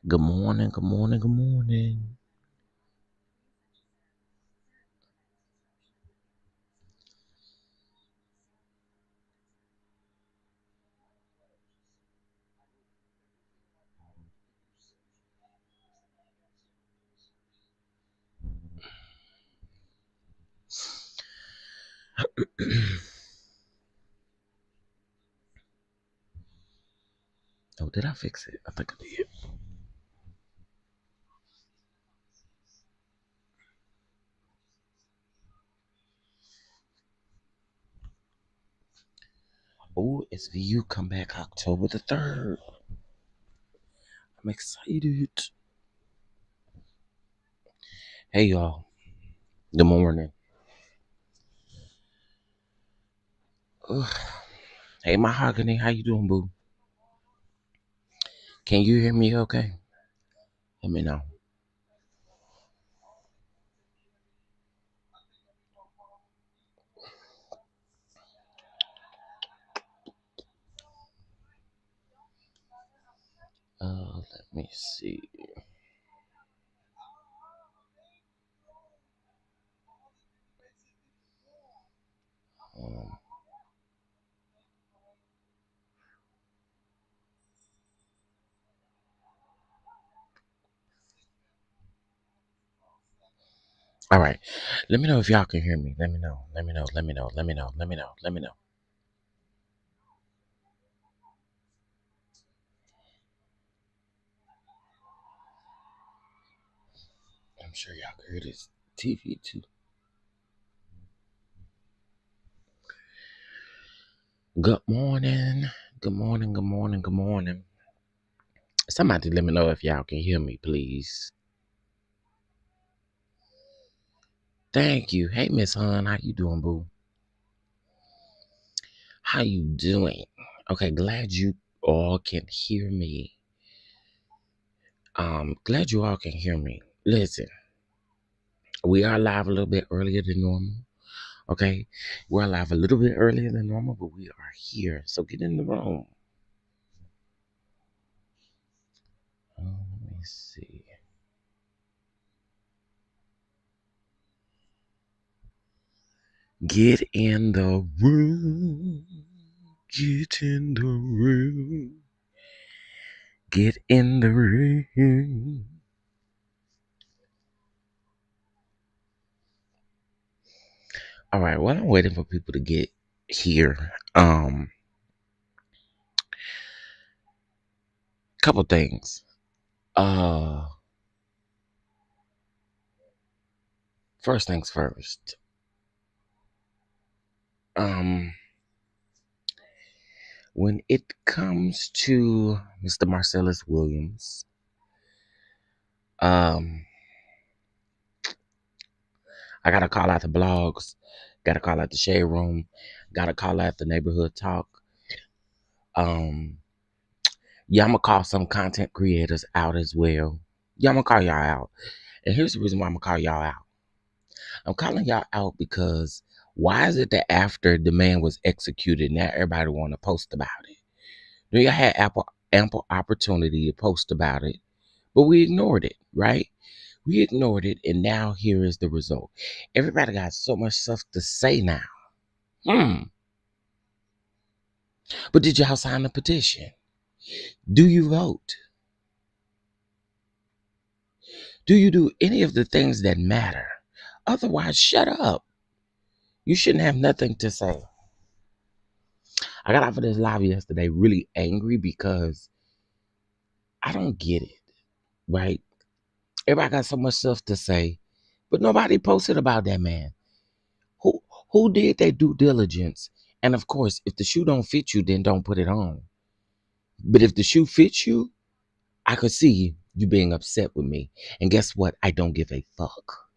Good morning, good morning, good morning. Oh, did I fix it? I think I did. Oh, it's VU come back October the 3rd. I'm excited. Hey, y'all. Good morning. Ugh. Hey, Mahogany. How you doing, boo? Can you hear me okay? Let me know. Let me see. Um, all right. Let me know if y'all can hear me. Let me know. Let me know. Let me know. Let me know. Let me know. Let me know. I'm sure y'all can hear this TV too. Good morning. Good morning. Good morning. Good morning. Somebody let me know if y'all can hear me, please. Thank you. Hey, Miss Hun, how you doing, boo? How you doing? Okay, glad you all can hear me. Glad you all can hear me. Listen, we are live a little bit earlier than normal. Okay, we're live a little bit earlier than normal, but we are here. So get in the room. Let me see. Get in the room. Get in the room. Get in the room. All right, while I'm waiting for people to get here, couple things. Uh, First things first. Um, when it comes to Mr. Marcellus Williams, um, I gotta call out the blogs, gotta call out the shade room, gotta call out the neighborhood talk. Um, yeah, I'm gonna call some content creators out as well. Yeah, I'm gonna call y'all out. And here's the reason why I'm gonna call y'all out. I'm calling y'all out because why is it that after the man was executed, now everybody want to post about it? Now y'all had ample opportunity to post about it, but we ignored it, right? We ignored it, and now here is the result. Everybody got so much stuff to say now. Hmm. But did y'all sign the petition? Do you vote? Do you do any of the things that matter? Otherwise, shut up. You shouldn't have nothing to say. I got off of this live yesterday really angry because I don't get it, right? Everybody got so much stuff to say, but nobody posted about that man. Who who did their due diligence? And of course, if the shoe don't fit you, then don't put it on. But if the shoe fits you, I could see you being upset with me. And guess what? I don't give a fuck.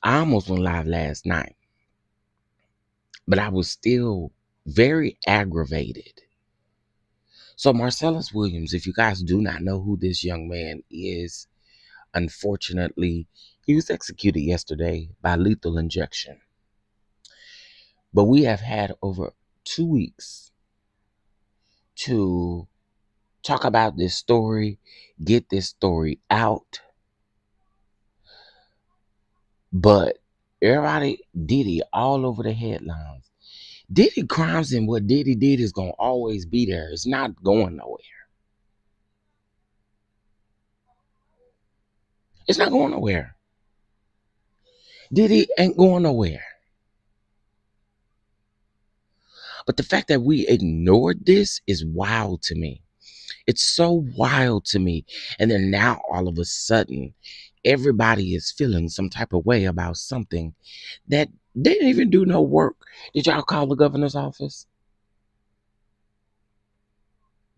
I almost went live last night, but I was still very aggravated. So Marcellus Williams, if you guys do not know who this young man is, unfortunately, he was executed yesterday by lethal injection. But we have had over 2 weeks to talk about this story, get this story out. But everybody, Diddy, all over the headlines. Diddy crimes and what Diddy did is going to always be there. It's not going nowhere. It's not going nowhere. Diddy ain't going nowhere. But the fact that we ignored this is wild to me. It's so wild to me. And then now all of a sudden, everybody is feeling some type of way about something that they didn't even do no work. Did y'all call the governor's office?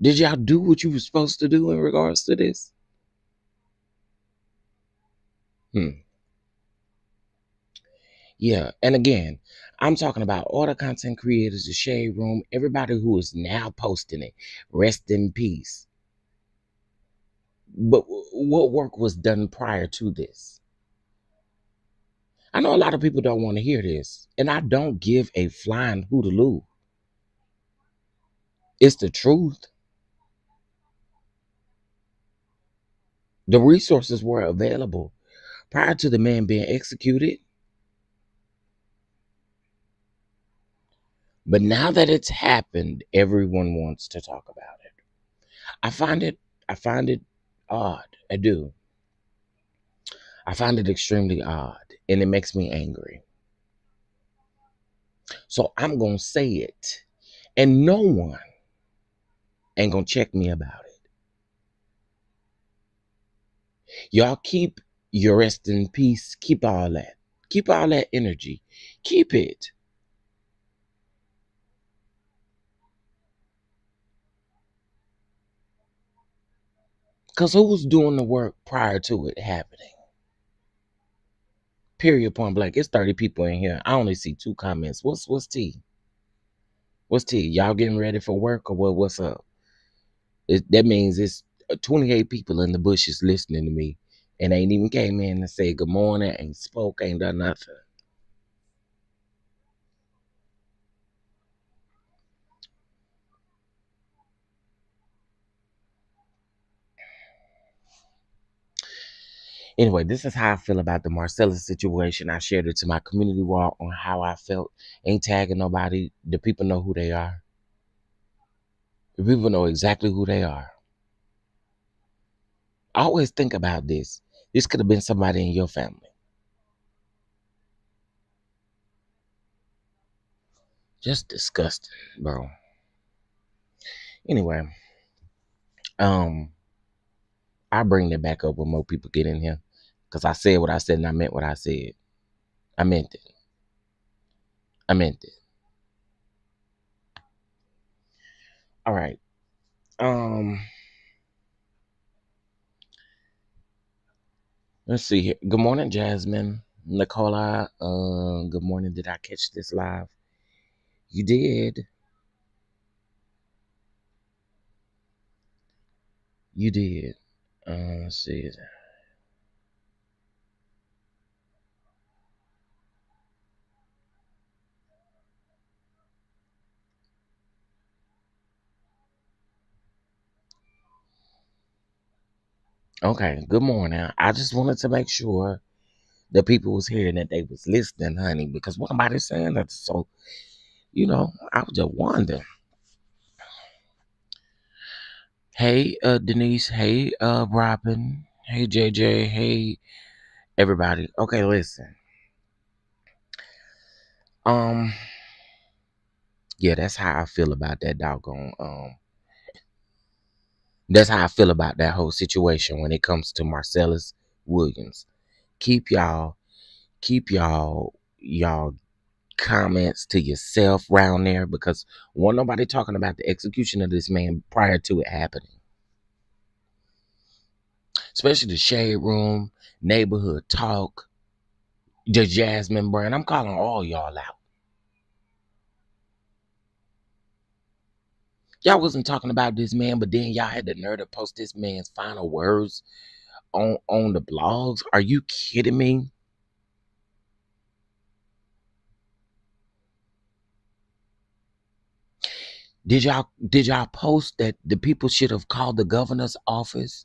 Did y'all do what you were supposed to do in regards to this? Yeah. And again, I'm talking about all the content creators, the Shade Room, everybody who is now posting it. Rest in peace. But what work was done prior to this? I know a lot of people don't want to hear this, and I don't give a flying hootaloo. It's the truth. The resources were available prior to the man being executed. But now that it's happened, everyone wants to talk about it. I find it odd. I do. I find it extremely odd, and it makes me angry. So I'm going to say it, and no one ain't going to check me about it. Y'all keep your rest in peace. Keep all that. Keep all that energy. Keep it. Because who was doing the work prior to it happening? Period, point blank. It's 30 people in here. I only see 2 comments. What's tea? What's tea? Y'all getting ready for work or what's up? That means it's 28 people in the bushes listening to me and ain't even came in and say good morning, ain't spoke, ain't done nothing. Anyway, this is how I feel about the Marcellus situation. I shared it to my community wall on how I felt. Ain't tagging nobody. The people know who they are. The people know exactly who they are. I always think about this. This could have been somebody in your family. Just disgusting, bro. Anyway, I bring that back up when more people get in here. Because I said what I said and I meant what I said. I meant it. I meant it. All right. Let's see here. Good morning, Jasmine. Nicola. Good morning. Did I catch this live? You did. You did. Let's see. Okay. Good morning. I just wanted to make sure the people was hearing that they was listening, honey, because nobody's saying that. So, I was just wondering. Hey, Denise. Hey, Robin. Hey, JJ. Hey, everybody. Okay, listen. Um, yeah, that's how I feel about that doggone. That's how I feel about that whole situation when it comes to Marcellus Williams. Keep y'all comments to yourself around there because wasn't nobody talking about the execution of this man prior to it happening. Especially the Shade Room, Neighborhood Talk, the Jasmine brand. I'm calling all y'all out. Y'all wasn't talking about this man, but then y'all had the nerve to post this man's final words on the blogs. Are you kidding me? Did y'all post that the people should have called the governor's office?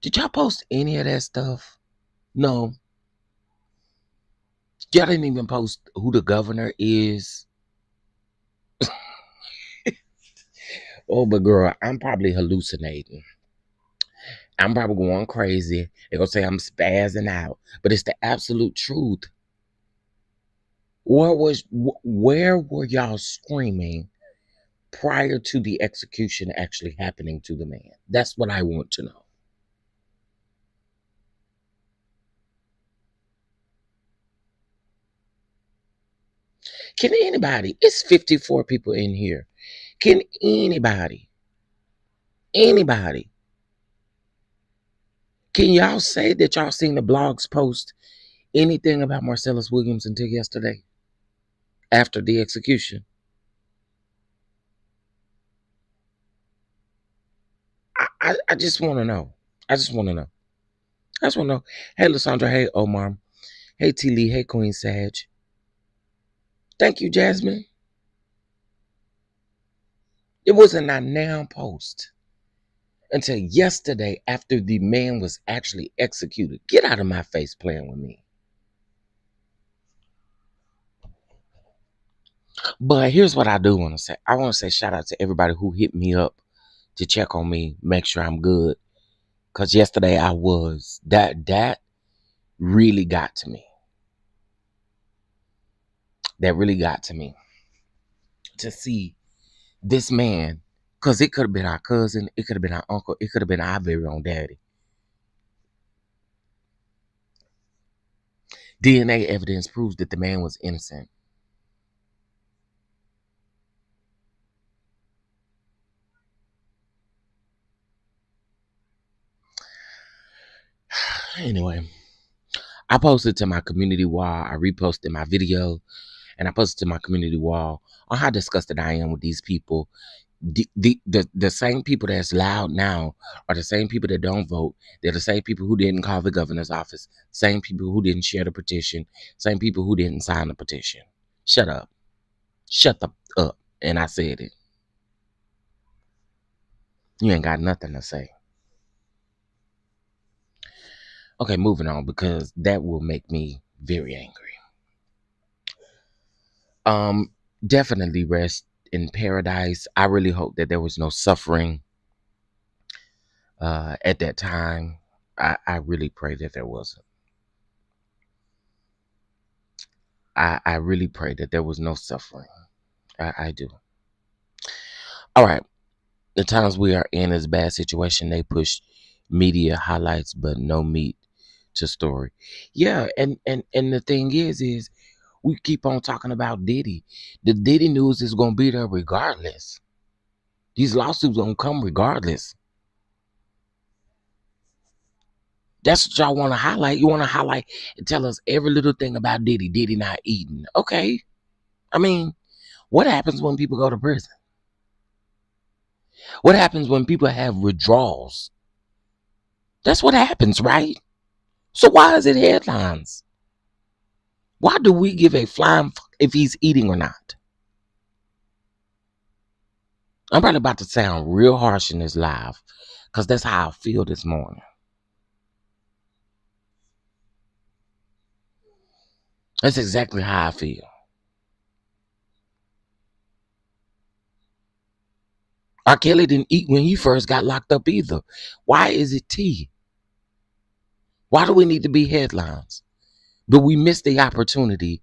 Did y'all post any of that stuff? No. Y'all didn't even post who the governor is. Oh, but girl, I'm probably hallucinating. I'm probably going crazy. They're gonna say I'm spazzing out. But it's the absolute truth. Where were y'all screaming prior to the execution actually happening to the man? That's what I want to know. Can anybody? It's 54 people in here. Can anybody, can y'all say that y'all seen the blogs post anything about Marcellus Williams until yesterday after the execution? I just want to know. I just want to know. I just want to know. Hey, Lysandra. Hey, Omar. Hey, T. Lee. Hey, Queen Sag. Thank you, Jasmine. It wasn't a now post until yesterday after the man was actually executed. Get out of my face playing with me. But here's what I do want to say. I want to say shout out to everybody who hit me up to check on me, make sure I'm good. Cause yesterday I was. That really got to me. That really got to me. To see this man, cause it could have been our cousin, it could have been our uncle, it could have been our very own daddy. DNA evidence proves that the man was innocent. Anyway, I posted to my community wall. I reposted my video, and I posted to my community wall on how disgusted I am with these people. The same people that's loud now are the same people that don't vote. They're the same people who didn't call the governor's office. Same people who didn't share the petition. Same people who didn't sign the petition. Shut up. Shut the up. And I said it. You ain't got nothing to say. Okay, moving on because that will make me very angry. Definitely rest in paradise. I really hope that there was no suffering at that time. I really pray that there wasn't. I really pray that there was no suffering. I do. All right. The times we are in is a bad situation. They push media highlights, but no meat to story. Yeah, and the thing is we keep on talking about Diddy. The Diddy news is gonna be there regardless. These lawsuits gonna come regardless. That's what y'all want to highlight. You want to highlight and tell us every little thing about Diddy. Diddy not eating. Okay. I mean, what happens when people go to prison? What happens when people have withdrawals? That's what happens, right? So why is it headlines? Why do we give a flying fuck if he's eating or not? I'm probably about to sound real harsh in this live because that's how I feel this morning. That's exactly how I feel. R. Kelly didn't eat when he first got locked up either. Why is it tea? Why do we need to be headlines? But we missed the opportunity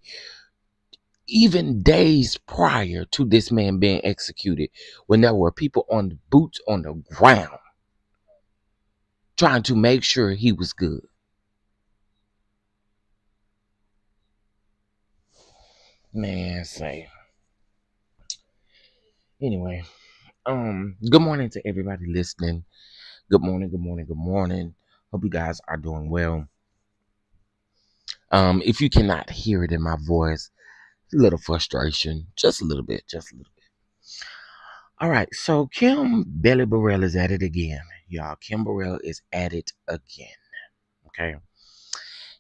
even days prior to this man being executed when there were people on the boots on the ground trying to make sure he was good. Man, say. Anyway, good morning to everybody listening. Good morning, good morning, good morning. Hope you guys are doing well. If you cannot hear it in my voice, a little frustration, just a little bit, just a little bit. All right, so Kim Belly Burrell is at it again, y'all. Kim Burrell is at it again. Okay,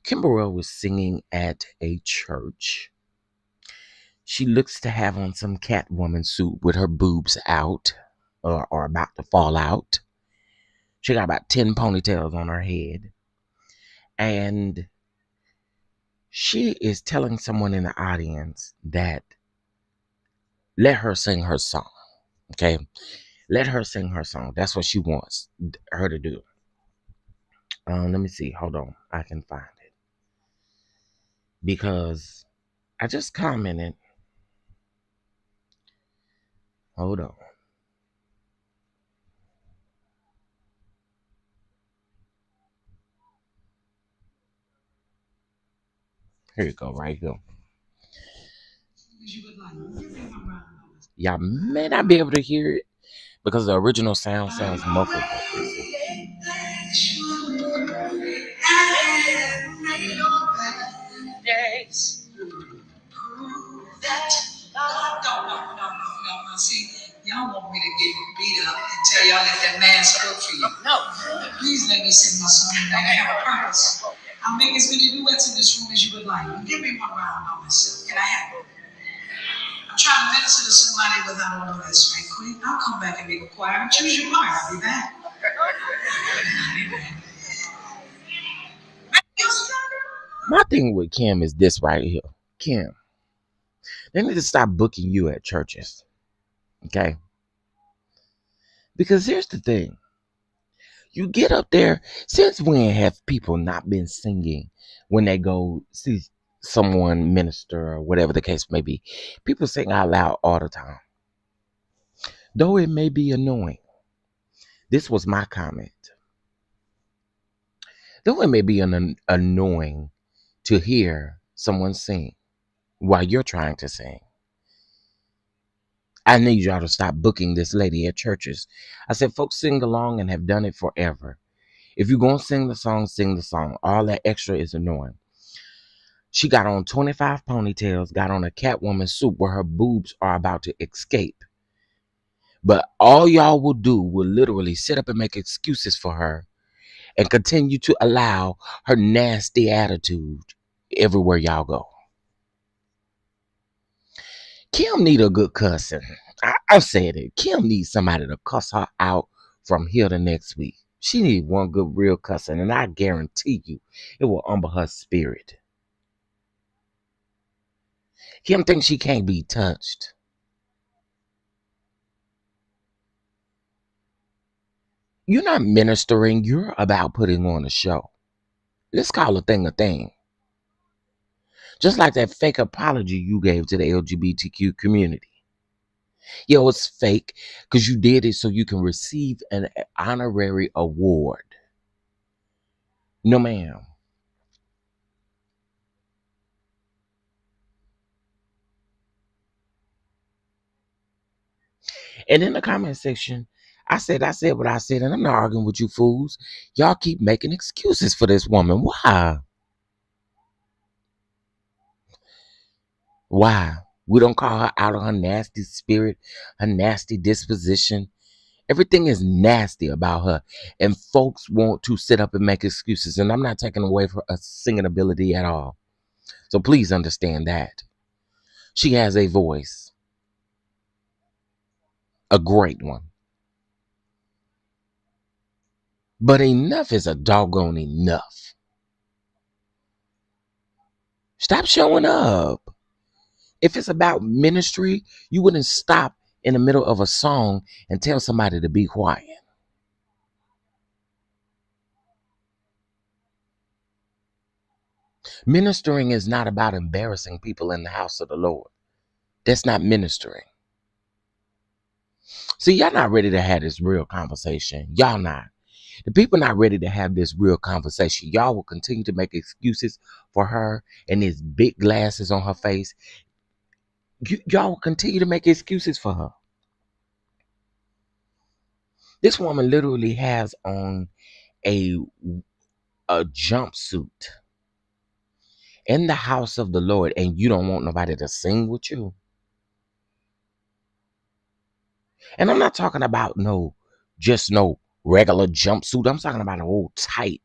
Kim Burrell was singing at a church She looks to have on some Catwoman suit with her boobs out or about to fall out. She got about 10 ponytails on her head. And she is telling someone in the audience that let her sing her song. Okay? Let her sing her song. That's what she wants her to do. Let me see. Hold on. I can find it. Because I just commented. Hold on. Here you go, right here. Y'all may not be able to hear it because the original sounds muffled. No. See, y'all want me to get beat up and tell y'all that mask work for you. No. Please let me sing my song and I have a purpose. I'll make as many duets in this room as you would like. Give me one round by myself. Can I have it? I'm trying to minister to somebody without all of this, right, Queen? I'll come back and be quiet and choose your part. I'll be back. My thing with Kim is this right here. Kim, they need to stop booking you at churches. Okay? Because here's the thing. You get up there, since when have people not been singing when they go see someone minister or whatever the case may be? People sing out loud all the time. Though it may be annoying. This was my comment. Though it may be annoying to hear someone sing while you're trying to sing, I need y'all to stop booking this lady at churches. I said, folks sing along and have done it forever. If you're going to sing the song, sing the song. All that extra is annoying. She got on 25 ponytails, got on a Catwoman suit where her boobs are about to escape. But all y'all will do will literally sit up and make excuses for her and continue to allow her nasty attitude everywhere y'all go. Kim need a good cussing. I said it. Kim needs somebody to cuss her out from here to next week. She need one good real cussing, and I guarantee you it will humble her spirit. Kim thinks she can't be touched. You're not ministering. You're about putting on a show. Let's call a thing a thing. Just like that fake apology you gave to the LGBTQ community. Yo, it's fake because you did it so you can receive an honorary award. No, ma'am. And in the comment section, I said what I said, and I'm not arguing with you fools. Y'all keep making excuses for this woman. Why? Why? We don't call her out on her nasty spirit, her nasty disposition. Everything is nasty about her. And folks want to sit up and make excuses. And I'm not taking away from her singing ability at all. So please understand that. She has a voice. A great one. But enough is a doggone enough. Stop showing up. If it's about ministry, you wouldn't stop in the middle of a song and tell somebody to be quiet. Ministering is not about embarrassing people in the house of the Lord. That's not ministering. See, y'all not ready to have this real conversation. Y'all not. The people not ready to have this real conversation. Y'all will continue to make excuses for her and these big glasses on her face. Y'all will continue to make excuses for her. This woman literally has on a jumpsuit in the house of the Lord, and you don't want nobody to sing with you. And I'm not talking about no regular jumpsuit. I'm talking about an old tight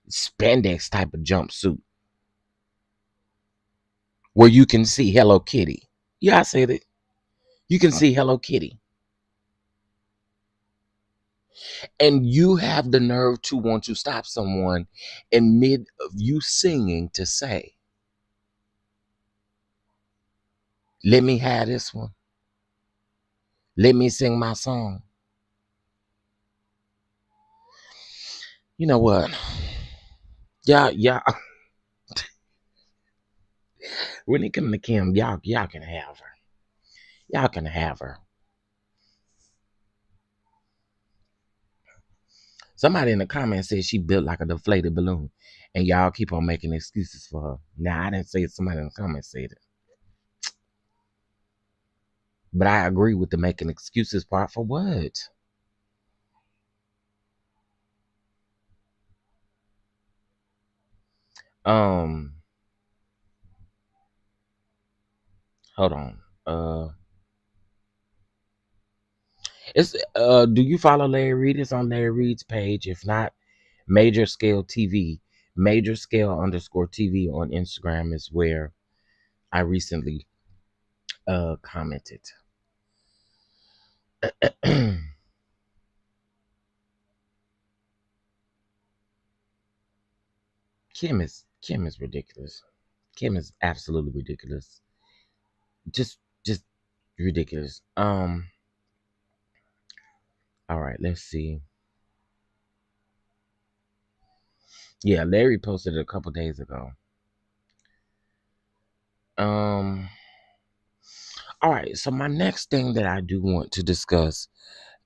spandex type of jumpsuit where you can see Hello Kitty. Yeah, I said it. You can see Hello Kitty. And you have the nerve to want to stop someone in mid of you singing to say, let me have this one. Let me sing my song. You know what? Yeah. When it comes to Kim, y'all can have her. Y'all can have her. Somebody in the comments said she built like a deflated balloon, and y'all keep on making excuses for her. Now I didn't say it. Somebody in the comments said it, but I agree with the making excuses part for what? Um, hold on. It's Do you follow Larry Reed? It's on Larry Reed's page. If not, Major Scale TV, Major Scale underscore TV on Instagram is where I recently commented. Kim is ridiculous. Kim is absolutely ridiculous. Just ridiculous. All right, let's see. Yeah, Larry posted it a couple days ago. Um all right, so my next thing that I do want to discuss,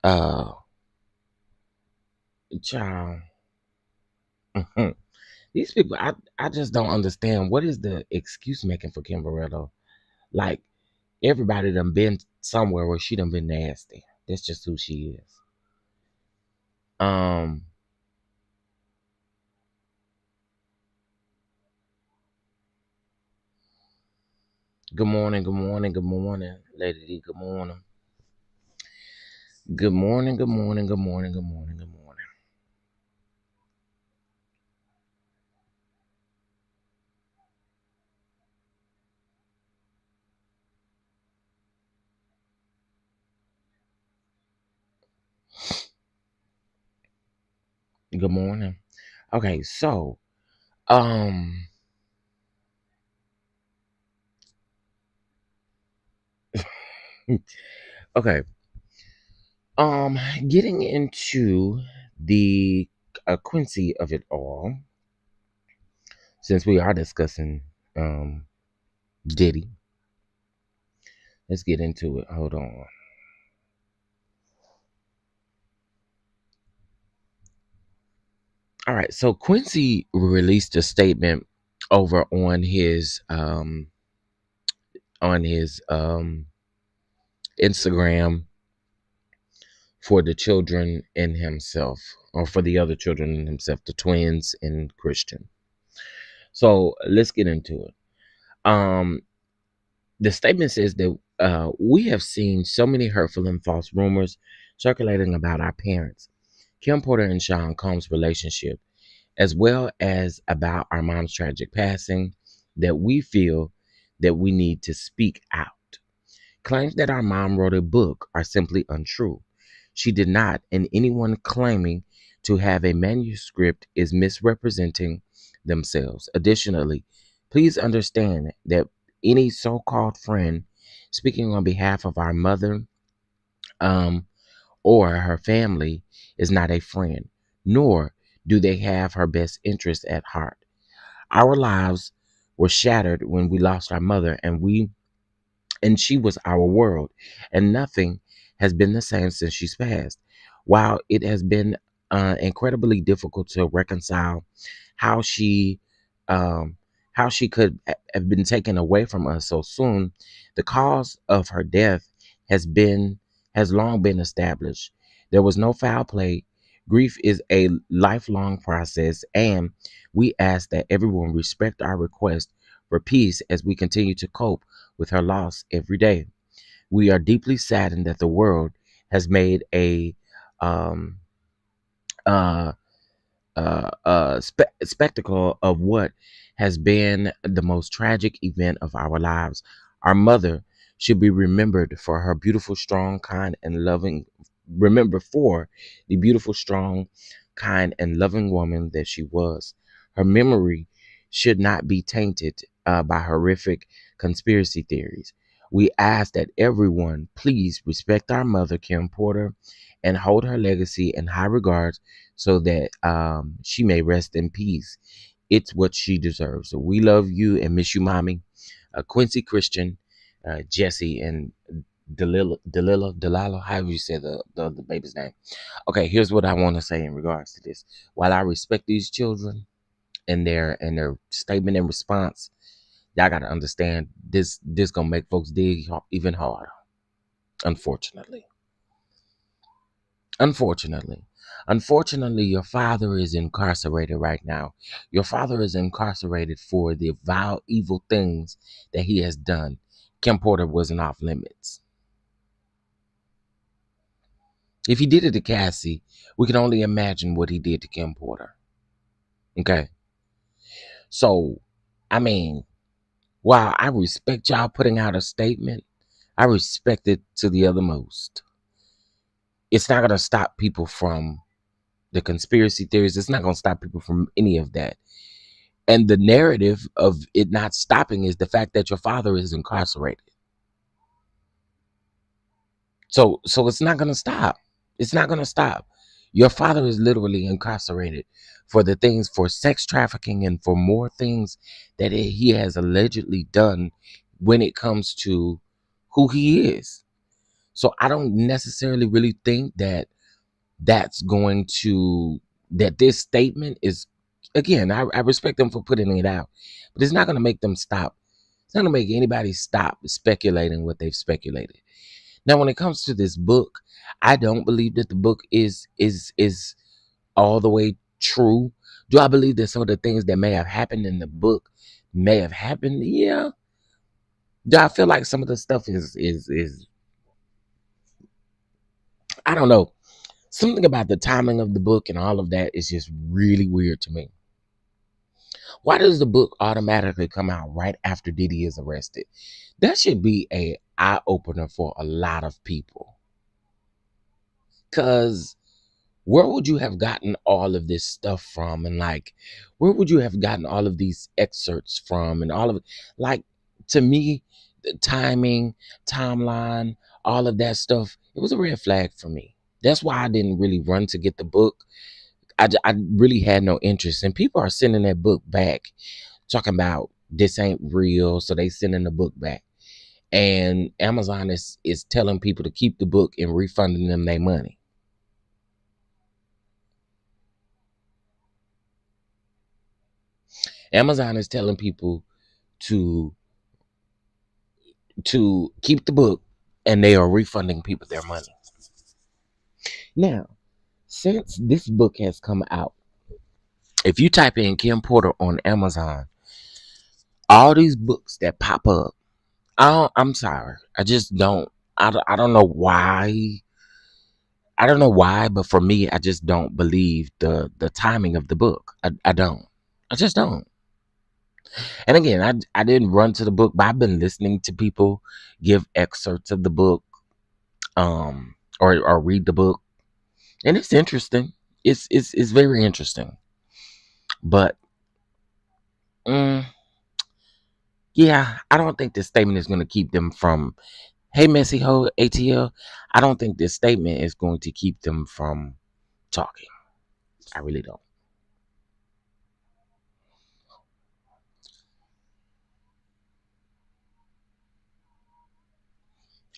uh child, these people, I just don't understand what is the excuse making for Kim Barretto. Like, everybody done been somewhere where she done been nasty. That's just who she is. Um, good morning, Lady D. Good morning. Good morning, good morning, good morning, good morning, good morning. Good morning. Okay, so um okay. Getting into the Quincy of it all, since we are discussing Diddy, let's get into it. Hold on. All right, so Quincy released a statement over on his Instagram for the children and himself, or for the other children and himself, the twins and Christian. So let's get into it. Um, the statement says that we have seen so many hurtful and false rumors circulating about our parents, Kim Porter and Sean Combs' relationship, as well as about our mom's tragic passing, that we feel that we need to speak out. Claims that our mom wrote a book are simply untrue. She did not, and anyone claiming to have a manuscript is misrepresenting themselves. Additionally, please understand that any so called friend speaking on behalf of our mother um, or her family is not a friend, nor do they have her best interest at heart. Our lives were shattered when we lost our mother, and she was our world, and nothing has been the same since she's passed. While it has been incredibly difficult to reconcile how she um, how she could have been taken away from us so soon, the cause of her death has long been established. There was no foul play. Grief is a lifelong process, and we ask that everyone respect our request for peace as we continue to cope with her loss every day. We are deeply saddened that the world has made a um, uh, spectacle of what has been the most tragic event of our lives. Our mother should be remembered for her beautiful, strong, kind, and loving. Remember for the beautiful, strong, kind, and loving woman that she was. Her memory should not be tainted by horrific conspiracy theories. We ask that everyone please respect our mother, Kim Porter, and hold her legacy in high regards so that she may rest in peace. It's what she deserves. So we love you and miss you, mommy. Quincy Christian, Jesse, and Delilah, however you say the baby's name. Okay, here's what I want to say in regards to this. While I respect these children and their statement and response, y'all gotta understand this gonna make folks dig even harder. Unfortunately, unfortunately, unfortunately, your father is incarcerated right now. Your father is incarcerated for the vile, evil things that he has done. Kim Porter wasn't off limits. If he did it to Cassie, we can only imagine what he did to Kim Porter. Okay. So, I mean, while I respect y'all putting out a statement, I respect it to the uttermost. It's not going to stop people from the conspiracy theories. It's not going to stop people from any of that. And the narrative of it not stopping is the fact that your father is incarcerated. So it's not going to stop. It's not going to stop. Your father is literally incarcerated for the things, for sex trafficking and for more things that he has allegedly done when it comes to who he is. So I don't necessarily really think that that's going to, that this statement is, again, I respect them for putting it out, but it's not going to make them stop. It's not going to make anybody stop speculating what they've speculated. Now, when it comes to this book, I don't believe that the book is all the way true. Do I believe that some of the things that may have happened in the book may have happened? Yeah. Do I feel like some of the stuff is I don't know. Something about the timing of the book and all of that is just really weird to me. Why does the book automatically come out right after Diddy is arrested? That should be a eye opener for a lot of people. Cause where would you have gotten all of this stuff from? And like, where would you have gotten all of these excerpts from? And all of it, like, to me, the timing, timeline, all of that stuff, it was a red flag for me. That's why I didn't really run to get the book. I really had no interest. And people are sending that book back, talking about this ain't real. So they sending the book back. And Amazon is telling people to keep the book and refunding them their money. Amazon is telling people to keep the book and they are refunding people their money. Now, since this book has come out, if you type in Kim Porter on Amazon, all these books that pop up, I'm sorry, I just don't. I don't know why. I don't know why, but for me, I just don't believe the timing of the book. I don't. I just don't. And again, I didn't run to the book, but I've been listening to people give excerpts of the book, or read the book, and it's interesting. It's very interesting. But mm, yeah, I don't think this statement is going to keep them from. Hey, messy ho, ATL. I don't think this statement is going to keep them from talking. I really don't.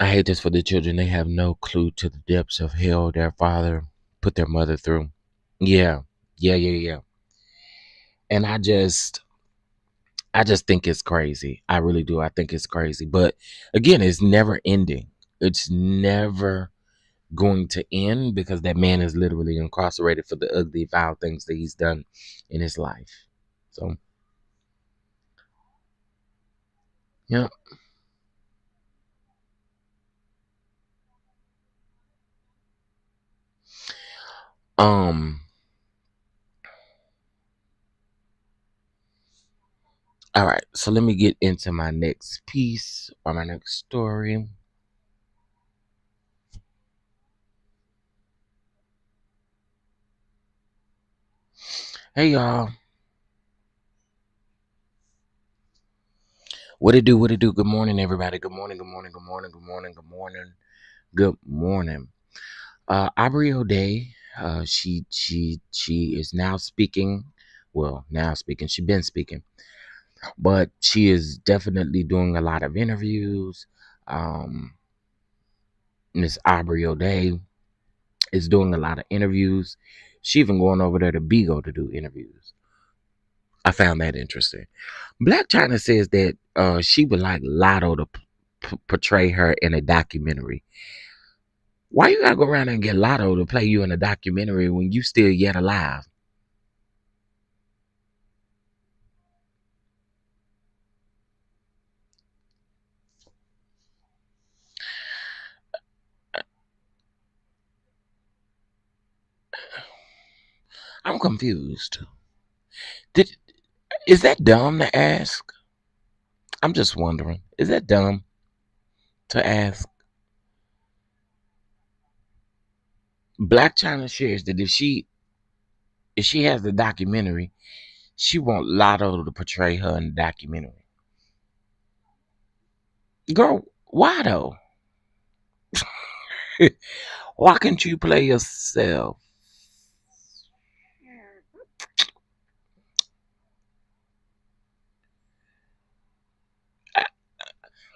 I hate this for the children. They have no clue to the depths of hell their father put their mother through. Yeah, yeah. And I just think it's crazy. I really do. I think it's crazy. But again, it's never ending. It's never going to end because that man is literally incarcerated for the ugly, vile things that he's done in his life. So, yeah. Um, All right, so let me get into my next piece or my next story. Hey y'all, what it do? What it do? Good morning, everybody. Good morning. Good morning. Good morning. Good morning. Good morning. Good morning. Aubrey O'Day. She is now speaking. Well, now speaking. She's been speaking, but she is definitely doing a lot of interviews. Um, Miss Aubrey O'Day is doing a lot of interviews. She even going over there to Bigo to do interviews. I found that interesting. Black China says that she would like Lotto to portray her in a documentary. Why you gotta go around and get Lotto to play you in a documentary when you still yet alive? I'm confused. Did Is that dumb to ask? I'm just wondering. Is that dumb to ask? Black China shares that if she has the documentary, she want Lotto to portray her in the documentary. Girl, why though? Why can't you play yourself?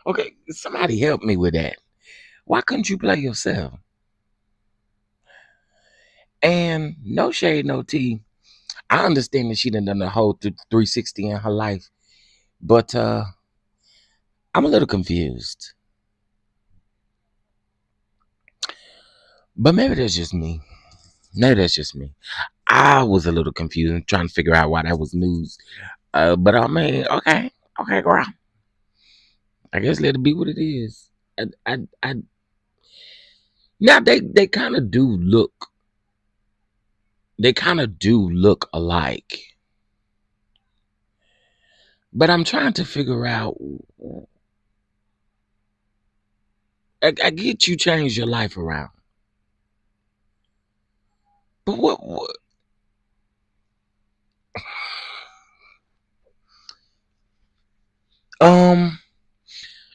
Okay, somebody help me with that. Why couldn't you play yourself? And no shade, no tea. I understand that she done the whole 360 in her life, but I'm a little confused. But maybe that's just me. Maybe that's just me. I was a little confused and trying to figure out why that was news. But I mean, okay, girl. I guess let it be what it is. I now they kind of do look. They kind of do look alike. But I'm trying to figure out. I get you changed your life around, but what? Um,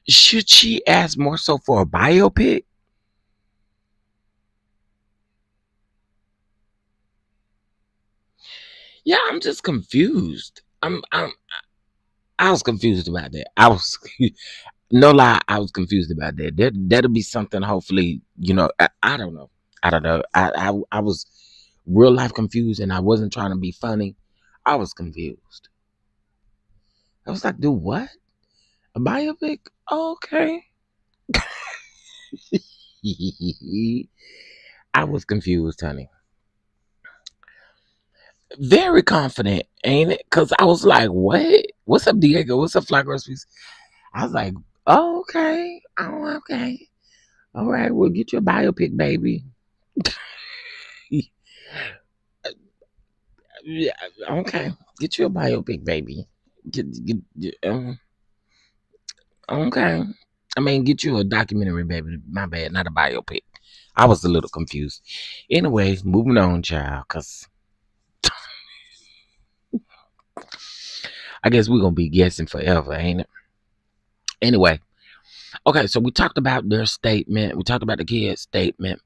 should she ask more so for a biopic? Yeah, I'm just confused. I was confused about that. I was no lie. I was confused about that. That'll be something. Hopefully, I don't know. I don't know. I was real life confused, and I wasn't trying to be funny. I was confused. I was like, do what? A biopic? Okay. I was confused, honey. Very confident, ain't it? Because I was like, what? What's up, Diego? What's up, Fly Groceries? I was like, oh, okay. Oh, okay. All right, we'll get you a biopic, baby. Yeah, okay. Get you a biopic, baby. Okay. I mean, get you a documentary, baby. My bad, not a biopic. I was a little confused. Anyways, moving on, child, because I guess we're going to be guessing forever, ain't it? Anyway, okay, so we talked about their statement. We talked about the kid's statement.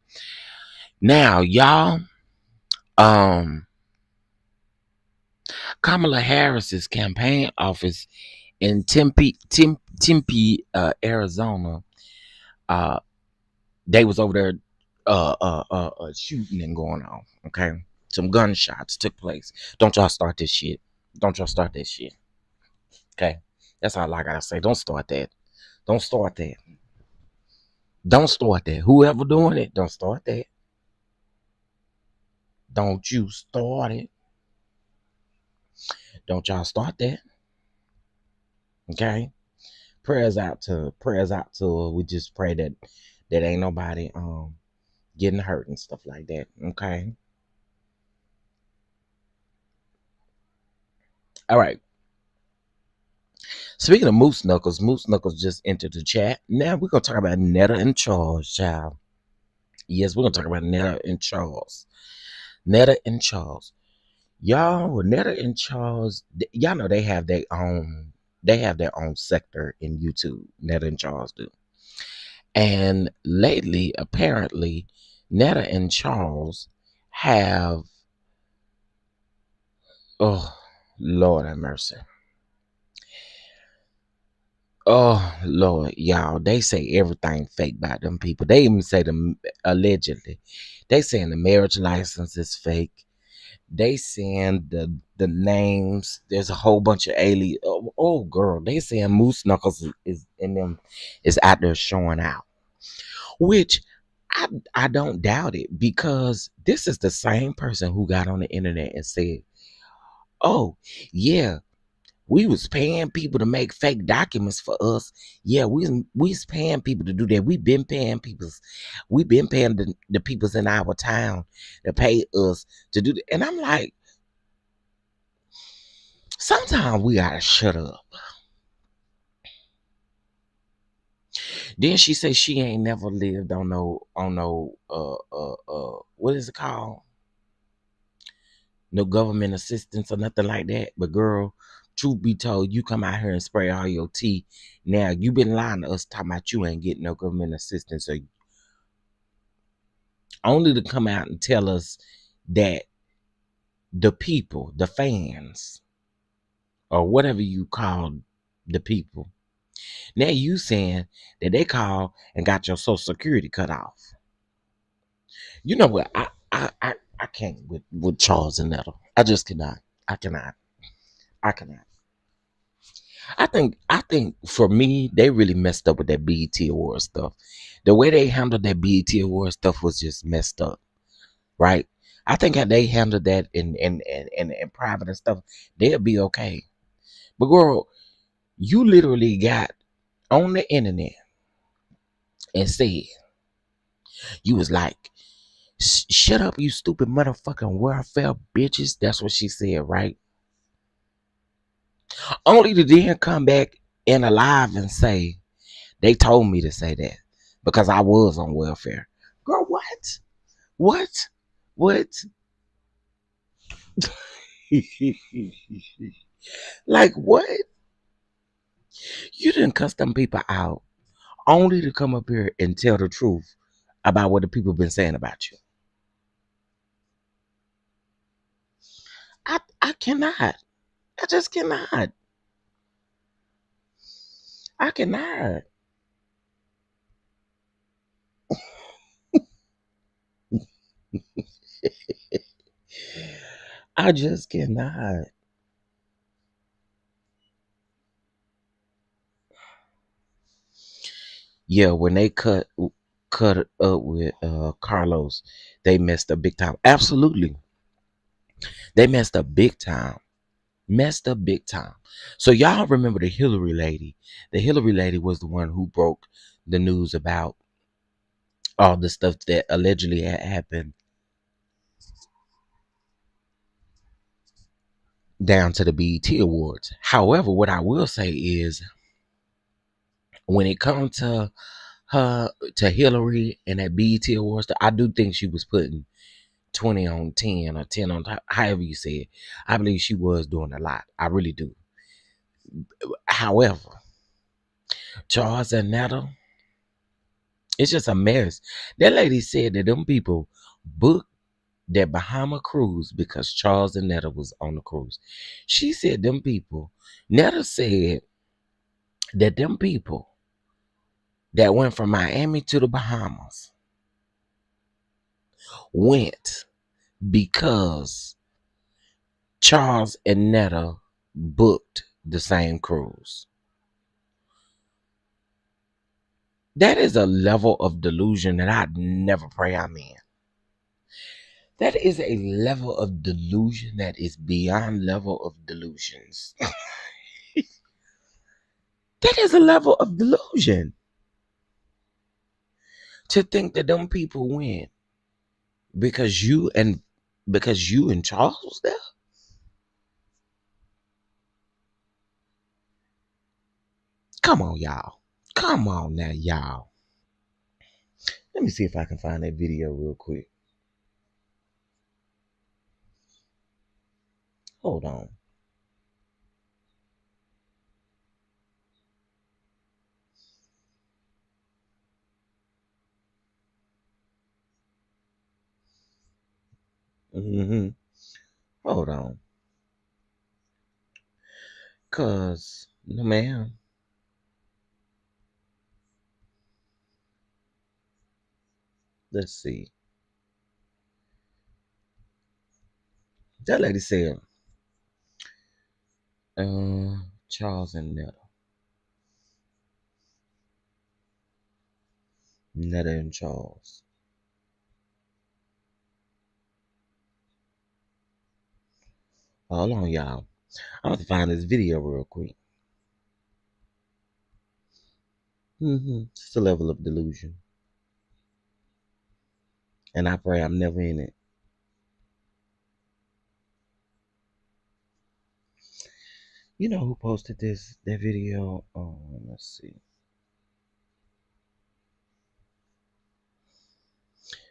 Now, y'all, um, Kamala Harris's campaign office in Tempe, Arizona, uh, they was over there shooting and going on. Okay, some gunshots took place. Don't y'all start this shit. Don't y'all start that shit. Okay, that's all I gotta say. Don't start that. Don't start that. Don't start that. Whoever doing it, don't start that. Don't you start it. Don't y'all start that. Okay. Prayers out to her. We just pray that ain't nobody getting hurt and stuff like that. Okay. All right. Speaking of Moose Knuckles just entered the chat. Now we're gonna talk about Netta and Charles, child. Yes, we're gonna talk about Netta and Charles. Netta and Charles. Y'all, Netta and Charles, y'all know they have their own sector in YouTube. Netta and Charles do. And lately, apparently, Netta and Charles have, oh, Lord have mercy. Oh, Lord, y'all, they say everything fake about them people. They even say them allegedly. They saying the marriage license is fake. They saying the names. There's a whole bunch of alien. Oh, girl, they saying Moose Knuckles is in them is out there showing out. Which I don't doubt it, because this is the same person who got on the internet and said, "Oh, yeah, we was paying people to make fake documents for us. Yeah, we was paying people to do that. We've been paying the peoples in our town to pay us to do that." And I'm like, sometimes we gotta shut up. Then she said she ain't never lived on no what is it called? No government assistance or nothing like that. But girl, truth be told, you come out here and spray all your tea. Now you been lying to us talking about you ain't getting no government assistance, or only to come out and tell us that the people, the fans, or whatever you call the people, now you saying that they called and got your social security cut off. You know what? I can't with Charles and Nettle. I just cannot. I cannot. I cannot. I think for me, they really messed up with that BET Award stuff. The way they handled that BET Award stuff was just messed up, right? I think how they handled that in private and stuff, they'll be okay. But girl, you literally got on the internet and said, you was like, shut up, you stupid motherfucking welfare bitches. That's what she said, right? Only to then come back and alive and say, they told me to say that because I was on welfare. Girl, what? What? What? Like what? You didn't cuss them people out only to come up here and tell the truth about what the people been saying about you. I cannot. I just cannot. I cannot. I just cannot. Yeah, when they cut it up with Carlos, they messed up big time. Absolutely. They messed up big time. Messed up big time. So y'all remember the Hillary lady. The Hillary lady was the one who broke the news about all the stuff that allegedly had happened down to the BET Awards. However, what I will say is when it comes to her, to Hillary and that BET Awards, I do think she was putting 20 on 10 or 10 on however you say it. I believe she was doing a lot. I really do. However, Charles and Netta, it's just a mess. That lady said that them people booked that Bahama cruise because Charles and Netta was on the cruise. She said them people, Netta said that them people that went from Miami to the Bahamas went because Charles and Netta booked the same cruise. That is a level of delusion that I'd never pray I'm in. That is a level of delusion that is beyond level of delusions. That is a level of delusion. To think that them people win because you and Charles was there. Come on, y'all. Come on now, y'all. Let me see if I can find that video real quick. Hold on. Hold on. Cause, no ma'am. Let's see. That lady said, Charles and Netta. Netta and Charles. Hold on, y'all. I'm gonna find this video real quick. It's a level of delusion. And I pray I'm never in it. You know who posted that video? Let's see.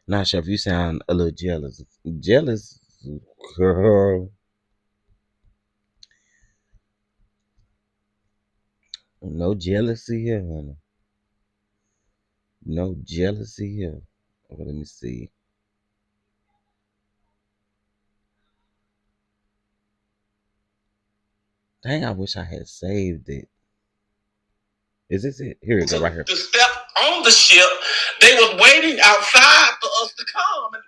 Not sure if you sound a little jealous. Jealous, girl. No jealousy here, honey. No jealousy here. Okay, let me see. Dang, I wish I had saved it. Is this it? Here it go, right here. To step on the ship, they was waiting outside for us to come, and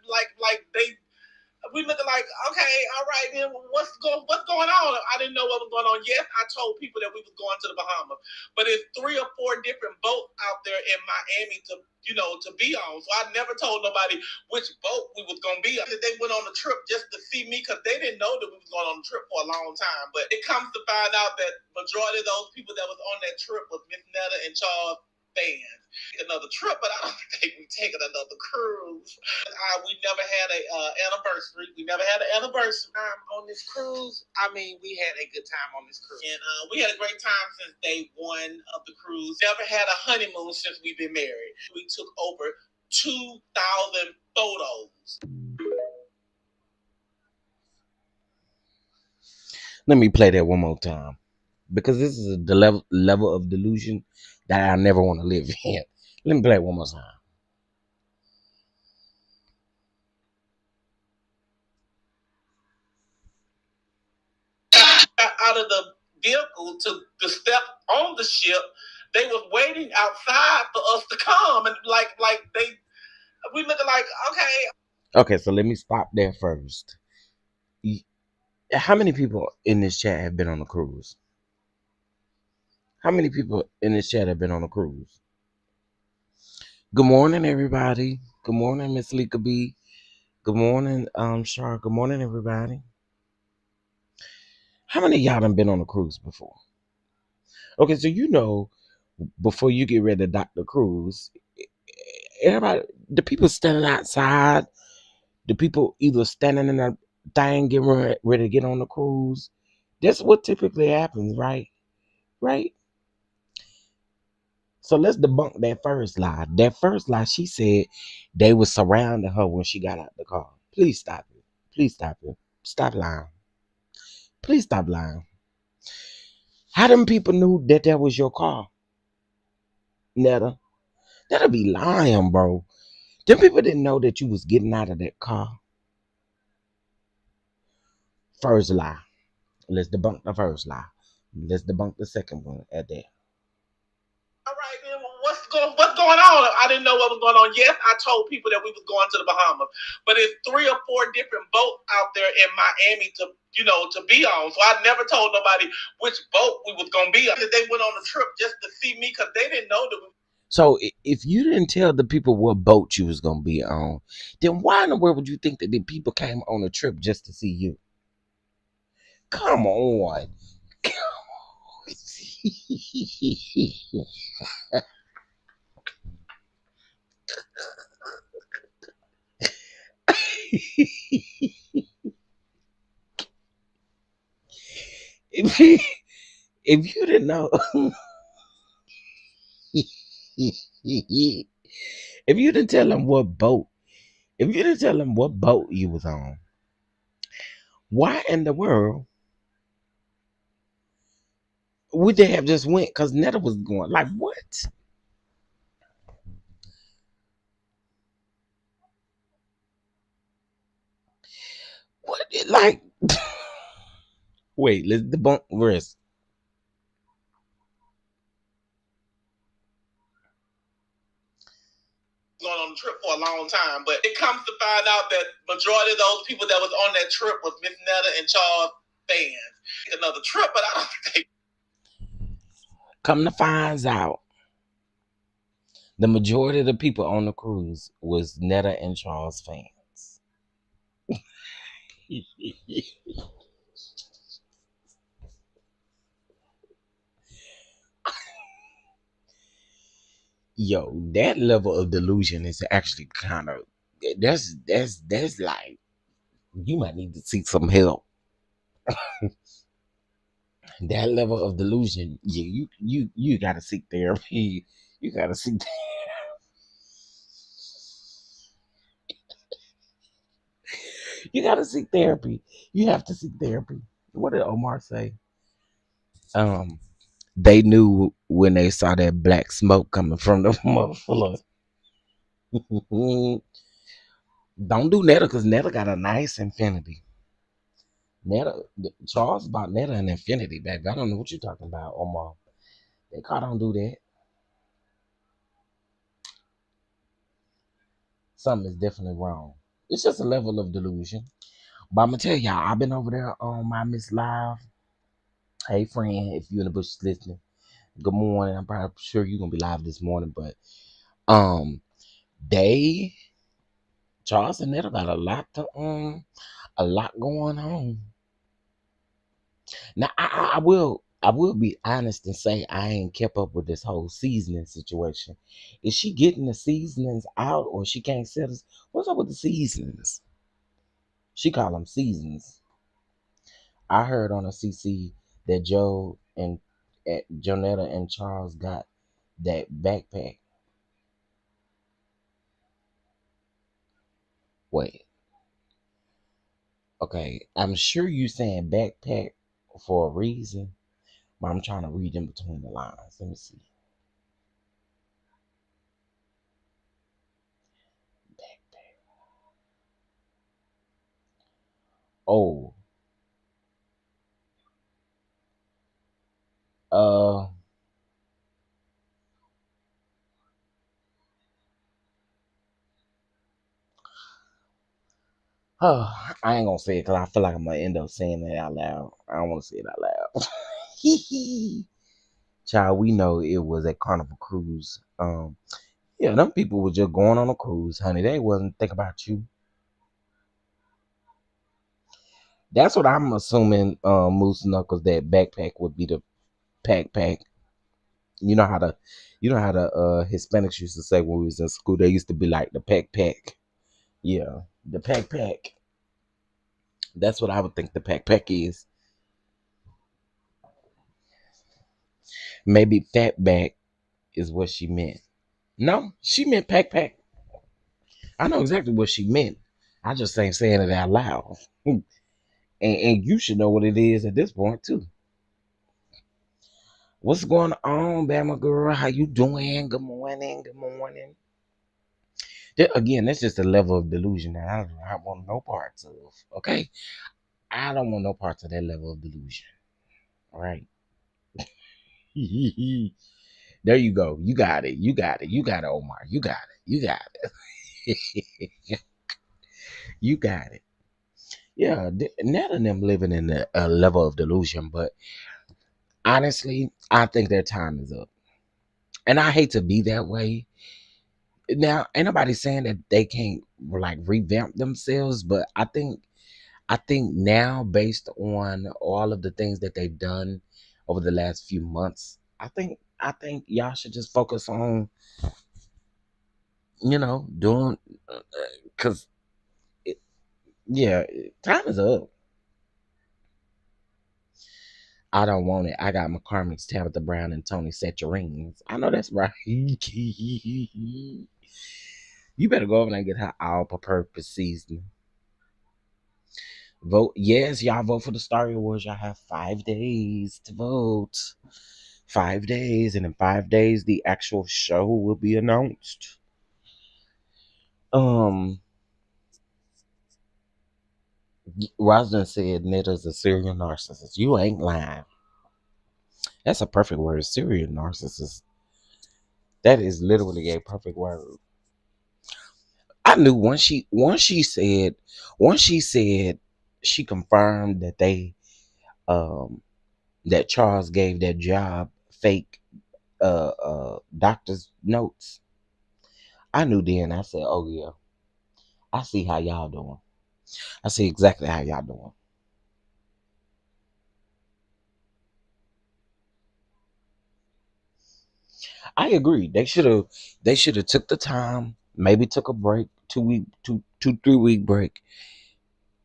we looking like, okay, all right, then what's going on? I didn't know what was going on. Yes, I told people that we was going to the Bahamas, but it's 3 or 4 different boats out there in Miami to be on. So I never told nobody which boat we was gonna be on. They went on the trip just to see me because they didn't know that we was going on the trip for a long time. But it comes to find out that majority of those people that was on that trip was Miss Netta and Charles fans. Another trip, but I don't think we taking another cruise. We never had a anniversary. We never had an anniversary on this cruise. I mean, we had a good time on this cruise, and we had a great time since day 1 of the cruise. Never had a honeymoon since we've been married. We took over 2,000 photos. Let me play that one more time, because this is the level of delusion that I never want to live in. Let me play it one more time. Out of the vehicle to step on the ship, they was waiting outside for us to come, and we looking like, Okay, so let me stop there first. How many people in this chat have been on a cruise? How many people in this chat have been on a cruise? Good morning, everybody. Good morning, Miss Lika B. Good morning, Shar. Good morning, everybody. How many of y'all done been on a cruise before? Okay, so before you get ready to dock the cruise, everybody, the people standing outside, the people either standing in a thing getting ready to get on the cruise. That's what typically happens, right? Right? So let's debunk that first lie. That first lie, she said they were surrounding her when she got out the car. Please stop it. Please stop it. Stop lying. Please stop lying. How them people knew that was your car, Netta? That'll be lying, bro. Them people didn't know that you was getting out of that car. First lie. Let's debunk the first lie. Let's debunk the second one at that. All right, then what's going on? I didn't know what was going on. Yes, I told people that we was going to the Bahamas, but it's 3 or 4 different boats out there in Miami to be on. So I never told nobody which boat we was gonna be on. They went on the trip just to see me because they didn't know that we. So if you didn't tell the people what boat you was gonna be on, then why in the world would you think that the people came on a trip just to see you? Come on. if you didn't know, If you didn't tell them what boat, if you didn't tell them what boat you was on, why in the world would they have just went? Because Netta was going like, what? What? Like, wait, let's debunk risk. Going on the trip for a long time, but it comes to find out that majority of those people that was on that trip was Miss Netta and Charles fans. Another trip, but I don't think. Come to find out, the majority of the people on the cruise was Netta and Charles fans. Yo, that level of delusion is actually kind of that's like you might need to seek some help. That level of delusion, yeah, you gotta seek therapy. You gotta seek. You gotta seek therapy. You have to seek therapy. What did Omar say? Um, they knew when they saw that black smoke coming from the motherfucker. Don't do Netta because Netta got a nice infinity. Netta, Charles bought Netta an infinity back. I don't know what you're talking about, Omar. They car don't do that. Something is definitely wrong. It's just a level of delusion. But I'm gonna tell y'all, I've been over there on my Miss Live. Hey friend, if you in the bushes listening, good morning. I'm probably sure you're gonna be live this morning, but um they Charles and Netta got a lot going on. Now I will be honest and say I ain't kept up with this whole seasoning situation. Is she getting the seasonings out or she can't set us? What's up with the seasonings? She call them seasons. I heard on a CC that Joe and Jonetta and Charles got that backpack. Wait, okay. I'm sure you saying backpack for a reason, but I'm trying to read in between the lines. Let me see. Backpack. Oh, uh, I ain't gonna say it because I feel like I'm gonna end up saying it out loud. I don't want to say it out loud. Child, we know it was a Carnival Cruise. Yeah, them people were just going on a cruise, honey. They wasn't thinking about you. That's what I'm assuming. Moose Knuckles, that backpack would be the pack. You know how the Hispanics used to say when we was in school. They used to be like the pack. Yeah, the pack. That's what I would think the pack is. Maybe fatback is what she meant. No, she meant pack. I know exactly what she meant. I just ain't saying it out loud. And you should know what it is at this point too. What's going on, Bama girl? How you doing? Good morning. Good morning. Again, that's just a level of delusion that I don't want no parts of. Okay, I don't want no parts of that level of delusion. All right. There you go. You got it. You got it. You got it, Omar. You got it. You got it. You got it. Yeah, Nat and them living in a level of delusion, but honestly, I think their time is up. And I hate to be that way. Now, ain't nobody saying that they can't like revamp themselves, but I think now, based on all of the things that they've done over the last few months, I think y'all should just focus on doing because yeah, time is up. I don't want it. I got McCormick's, Tabitha Brown, and Tony Setcherines. I know that's right. You better go over there and get her all-purpose seasoning. Vote yes, y'all vote for the Star Awards. Y'all have 5 days to vote. 5 days, and in 5 days, the actual show will be announced. Um, Rosalind said Netta's a serial narcissist. You ain't lying. That's a perfect word, serial narcissist. That is literally a perfect word. I knew once she said she confirmed that they um that Charles gave that job fake doctor's notes. I knew then. I said, "Oh yeah, I see how y'all doing. I see exactly how y'all doing." I agree. They should have took the time, maybe took a break, 2 week, 3 week break,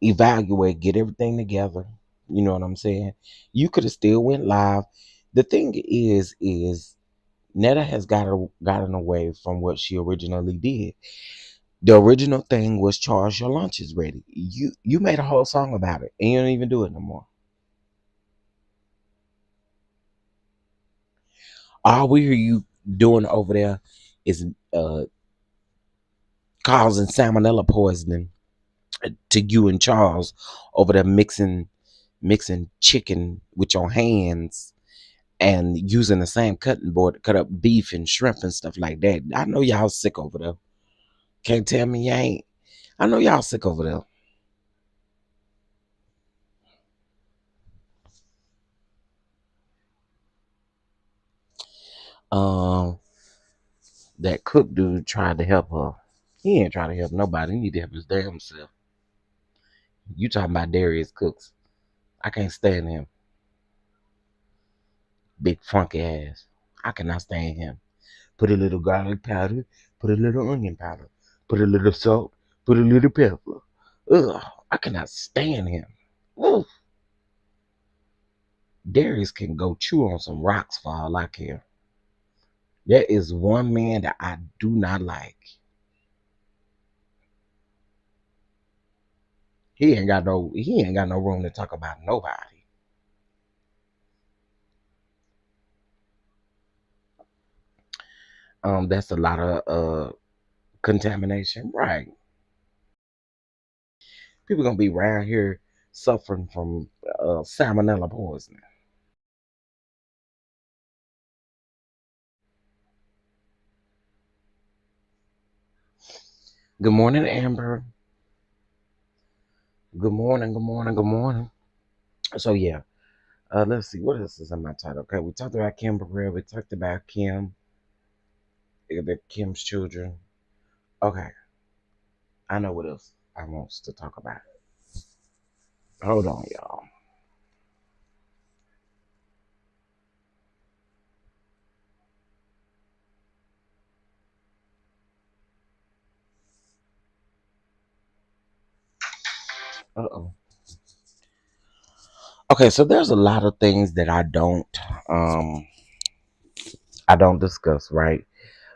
evaluate, get everything together. You know what I'm saying? You could have still went live. The thing is Netta has gotten away from what she originally did. The original thing was Charles, your lunch is ready. You made a whole song about it, and you don't even do it no more. All we hear you doing over there is uh, causing salmonella poisoning to you and Charles over there mixing chicken with your hands and using the same cutting board to cut up beef and shrimp and stuff like that. I know y'all sick over there. Can't tell me you ain't. I know y'all sick over there. Um, that cook dude tried to help her. He ain't trying to help nobody. He need to help his damn self. You talking about Darius Cooks? I can't stand him. Big funky ass. I cannot stand him. Put a little garlic powder. Put a little onion powder. Put a little salt. Put a little pepper. Ugh, I cannot stand him. Ooh, Darius can go chew on some rocks for all I care. There is one man that I do not like. He ain't got no room to talk about nobody. That's a lot of contamination, right? People gonna be around here suffering from salmonella poisoning. Good morning, Amber. Good morning, good morning, good morning. So yeah, let's see what else is in my title. Okay, we talked about Kim Burrell. We talked about Kim's children. Okay, I know what else I want to talk about. Hold on, y'all. Uh-oh. Okay, so there's a lot of things that I don't discuss, right?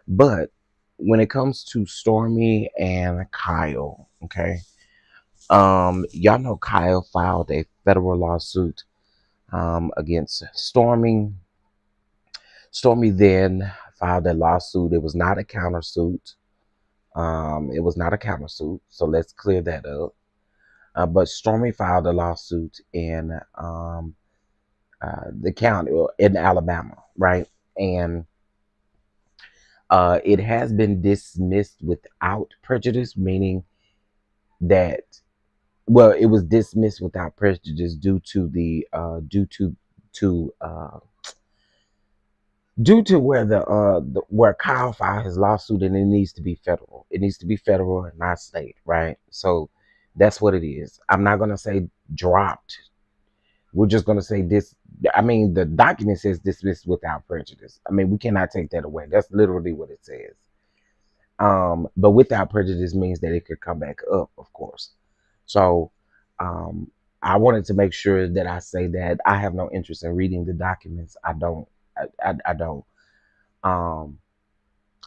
But when it comes to Stormy and Kyle, okay, y'all know Kyle filed a federal lawsuit against Stormy. Stormy then filed a lawsuit. It was not a countersuit. It was not a countersuit. So let's clear that up. But Stormy filed a lawsuit in the county in Alabama, right? And it has been dismissed without prejudice, meaning that it was dismissed without prejudice due to where where Kyle filed his lawsuit, and it needs to be federal. It needs to be federal and not state, right? So that's what it is. I'm not gonna say dropped. We're just gonna say this. I mean, the document says dismissed without prejudice. I mean, we cannot take that away. That's literally what it says. But without prejudice means that it could come back up, of course. So, um, I wanted to make sure that I say that I have no interest in reading the documents. I don't. I don't. Um,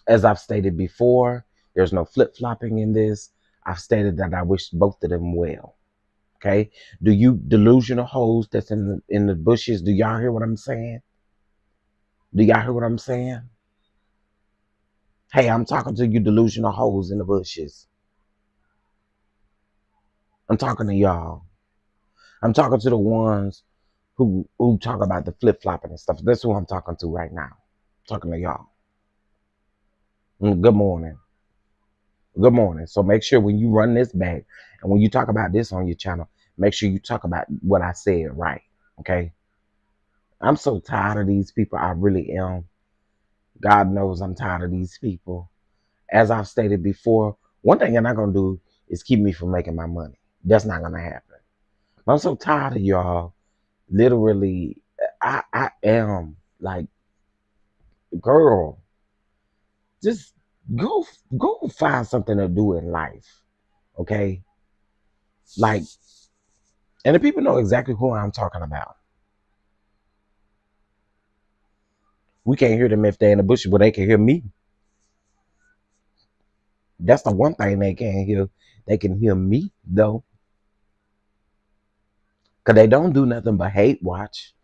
as I've stated before, there's no flip flopping in this. I've stated that I wish both of them well. Okay. Do you delusional hoes that's in the bushes? Do y'all hear what I'm saying? Do y'all hear what I'm saying? Hey, I'm talking to you delusional hoes in the bushes. I'm talking to y'all. I'm talking to the ones who talk about the flip flopping and stuff. That's who I'm talking to right now. I'm talking to y'all. Good morning. Good morning. So make sure when you run this back and when you talk about this on your channel, make sure you talk about what I said right. Okay. I'm so tired of these people. I really am. God knows I'm tired of these people. As I've stated before, one thing you're not gonna do is keep me from making my money. That's not gonna happen. I'm so tired of y'all. Literally, I am like, girl, just go go find something to do in life. Okay? Like, and the people know exactly who I'm talking about. We can't hear them if they're in the bushes, but they can hear me. That's the one thing they can't hear. They can hear me though. Cause they don't do nothing but hate watch.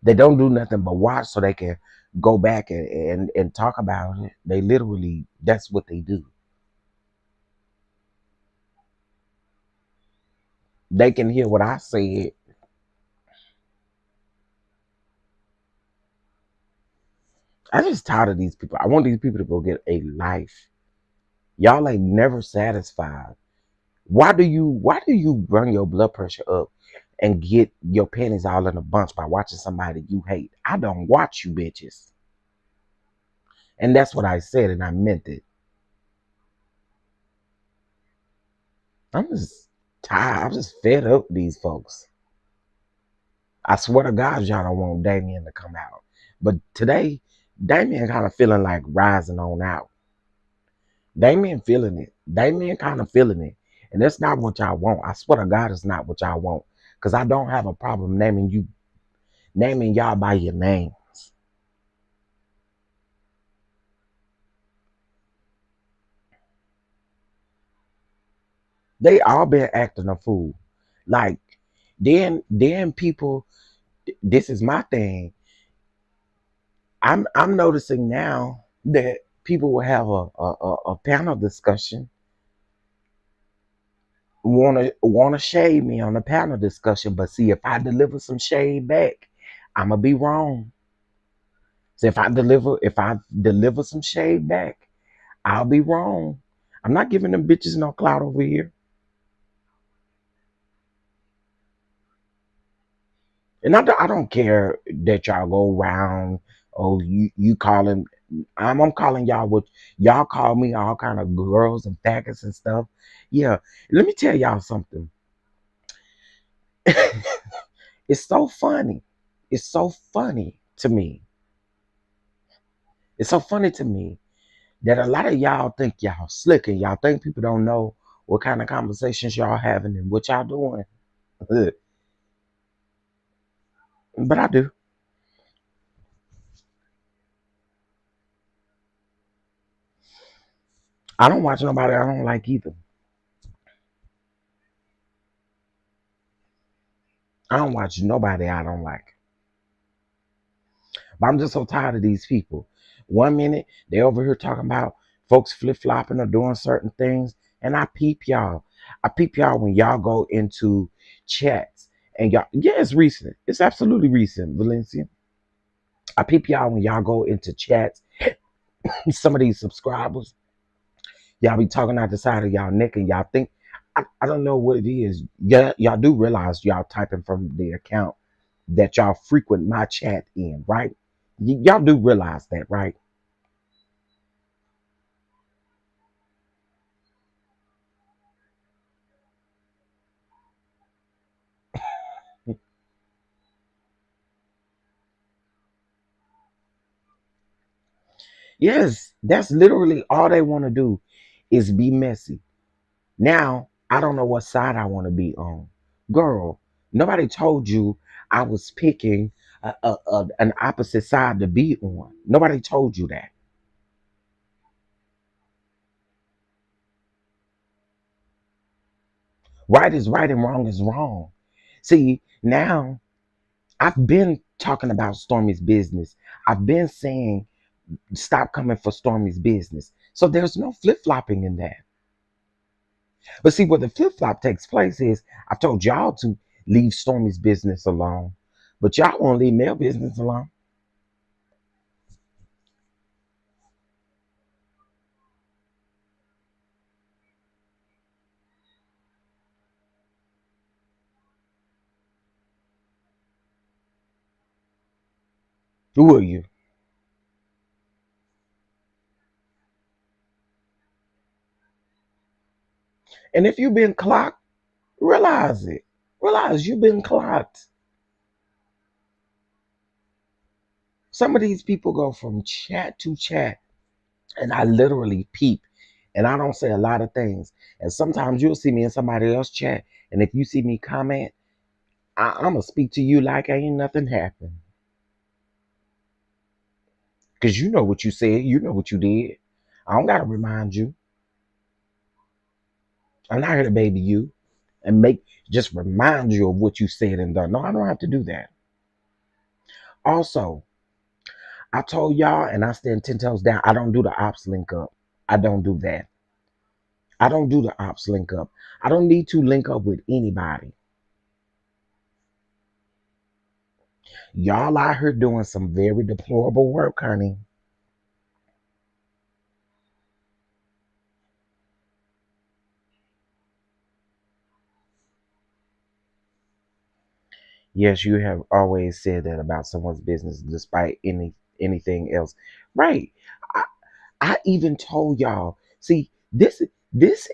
They don't do nothing but watch so they can go back and talk about it. They literally, that's what they do. They can hear what I said. I just tired of these people. I want these people to go get a life. Y'all ain't never satisfied. Why do you run your blood pressure up and get your panties all in a bunch by watching somebody you hate? I don't watch you bitches. And that's what I said, and I meant it. I'm just tired. I'm just fed up with these folks. I swear to God, y'all don't want Damien to come out. But today, Damien kind of feeling like rising on out. Damien feeling it. Damien kind of feeling it. And that's not what y'all want. I swear to God, it's not what y'all want. Because I don't have a problem naming y'all by your names. They all been acting a fool. Like, then people, this is my thing. I'm noticing now that people will have a panel discussion, wanna shade me on the panel discussion, but see if I deliver some shade back, I'ma be wrong. So if I deliver some shade back, I'll be wrong. I'm not giving them bitches no clout over here. And I don't care that y'all go around. Oh, you calling? I'm calling y'all what y'all call me all kind of girls and faggots and stuff. Yeah, let me tell y'all something. It's so funny. It's so funny to me. It's so funny to me that a lot of y'all think y'all slick and y'all think people don't know what kind of conversations y'all having and what y'all doing. But I do. I don't watch nobody I don't like either. I don't watch nobody I don't like. But I'm just so tired of these people. One minute they over here talking about folks flip flopping or doing certain things, and I peep y'all. I peep y'all when y'all go into chats and y'all. Yeah, it's recent. It's absolutely recent, Valencia. I peep y'all when y'all go into chats. Some of these subscribers, y'all be talking out the side of y'all neck, and y'all think I don't know what it is. Yeah, y'all do realize y'all typing from the account that y'all frequent my chat in, right? Y'all do realize that, right? Yes, that's literally all they want to do is be messy. Now, I don't know what side I want to be on. Girl, nobody told you I was picking an opposite side to be on. Nobody told you that. Right is right and wrong is wrong. See, now I've been talking about Stormy's business. I've been saying stop coming for Stormy's business. So there's no flip flopping in that. But see, where the flip flop takes place is I've told y'all to leave Stormy's business alone, but y'all won't leave their business alone. Who are you? And if you've been clocked, realize it. Realize you've been clocked. Some of these people go from chat to chat, and I literally peep, and I don't say a lot of things. And sometimes you'll see me in somebody else's chat, and if you see me comment, I'm gonna speak to you like ain't nothing happened. Cause you know what you said, you know what you did. I don't gotta remind you. I'm not here to baby you and make just remind you of what you said and done. No, I don't have to do that. Also, I told y'all, and I stand 10 toes down, I don't do the ops link up. I don't do that. I don't do the ops link up. I don't need to link up with anybody. Y'all out here doing some very deplorable work, honey. Yes, you have always said that about someone's business despite anything else. Right. I, I even told y'all, see, this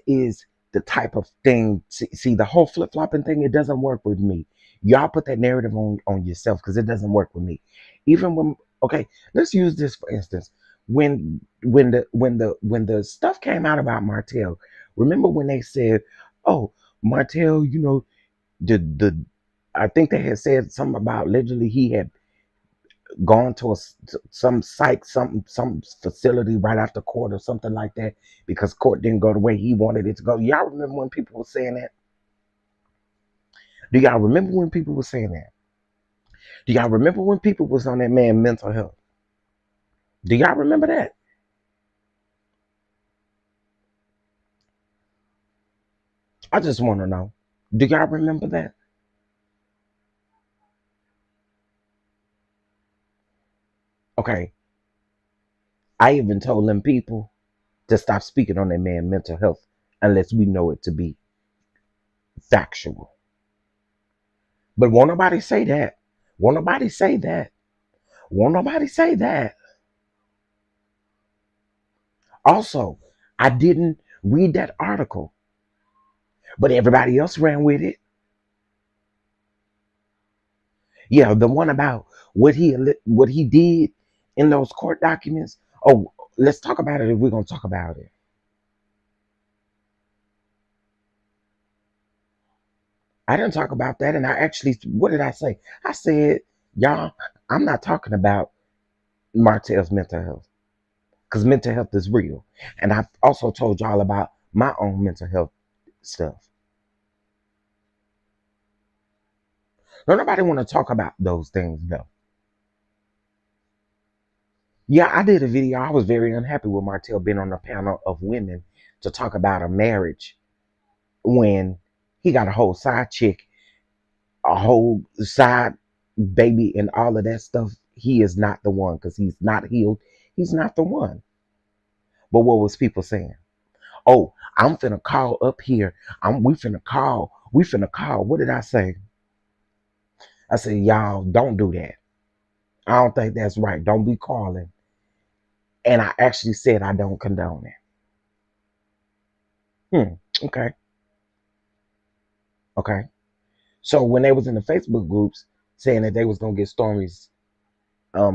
is the type of thing. See the whole flip flopping thing, it doesn't work with me. Y'all put that narrative on yourself because it doesn't work with me. Even when okay, let's use this for instance. When the stuff came out about Martell, remember when they said, "Oh, Martell, the I think they had said something about literally he had gone to some site, some facility right after court or something like that because court didn't go the way he wanted it to go." Y'all remember when people were saying that? Do y'all remember when people were saying that? Do y'all remember when people was on that man mental health? Do y'all remember that? I just want to know. Do y'all remember that? Okay. I even told them people to stop speaking on that man mental health unless we know it to be factual. But won't nobody say that. Won't nobody say that. Won't nobody say that. Also, I didn't read that article, but everybody else ran with it. Yeah, the one about what he did in those court documents. Oh, let's talk about it if we're gonna talk about it. I didn't talk about that, and I actually, what did I say? I said, y'all, I'm not talking about Martell's mental health because mental health is real, and I've also told y'all about my own mental health stuff. No, nobody want to talk about those things though. Yeah, I did a video. I was very unhappy with Martell being on a panel of women to talk about a marriage when he got a whole side chick, a whole side baby, and all of that stuff. He is not the one because he's not healed. He's not the one. But what was people saying? Oh, I'm finna call up here. We finna call. We finna call. What did I say? I said, y'all don't do that. I don't think that's right. Don't be calling. And I actually said I don't condone it. Okay. Okay. So when they was in the Facebook groups saying that they was gonna get Stormy's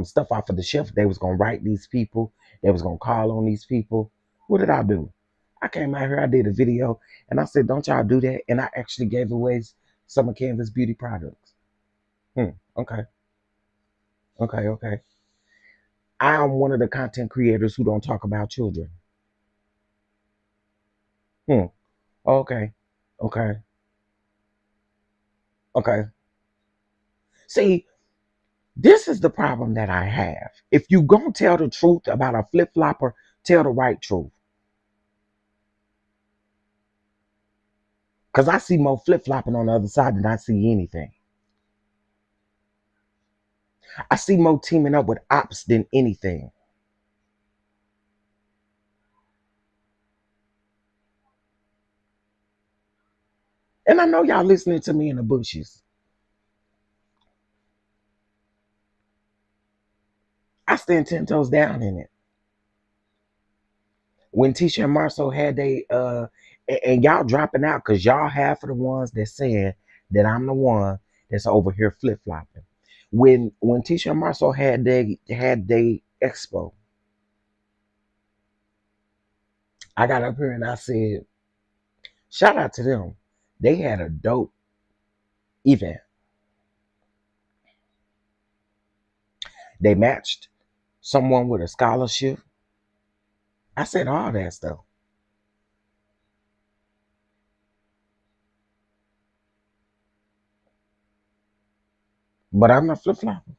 stuff off of the shelf, they was gonna write these people, they was gonna call on these people. What did I do? I came out here, I did a video, and I said, "Don't y'all do that." And I actually gave away Summer Canvas Beauty Products. Okay. Okay. Okay. I am one of the content creators who don't talk about children. Hmm. Okay. Okay. Okay. See, this is the problem that I have. If you gonna tell the truth about a flip flopper, tell the right truth. Cause I see more flip flopping on the other side than I see anything. I see more teaming up with ops than anything. And I know y'all listening to me in the bushes. I stand 10 toes down in it. When Tisha and Marceau had and y'all dropping out because y'all half of the ones that saying that I'm the one that's over here flip flopping. When Tisha and Marceau had they expo, I got up here and I said, shout out to them. They had a dope event. They matched someone with a scholarship. I said all that stuff. But I'm not flip flopping.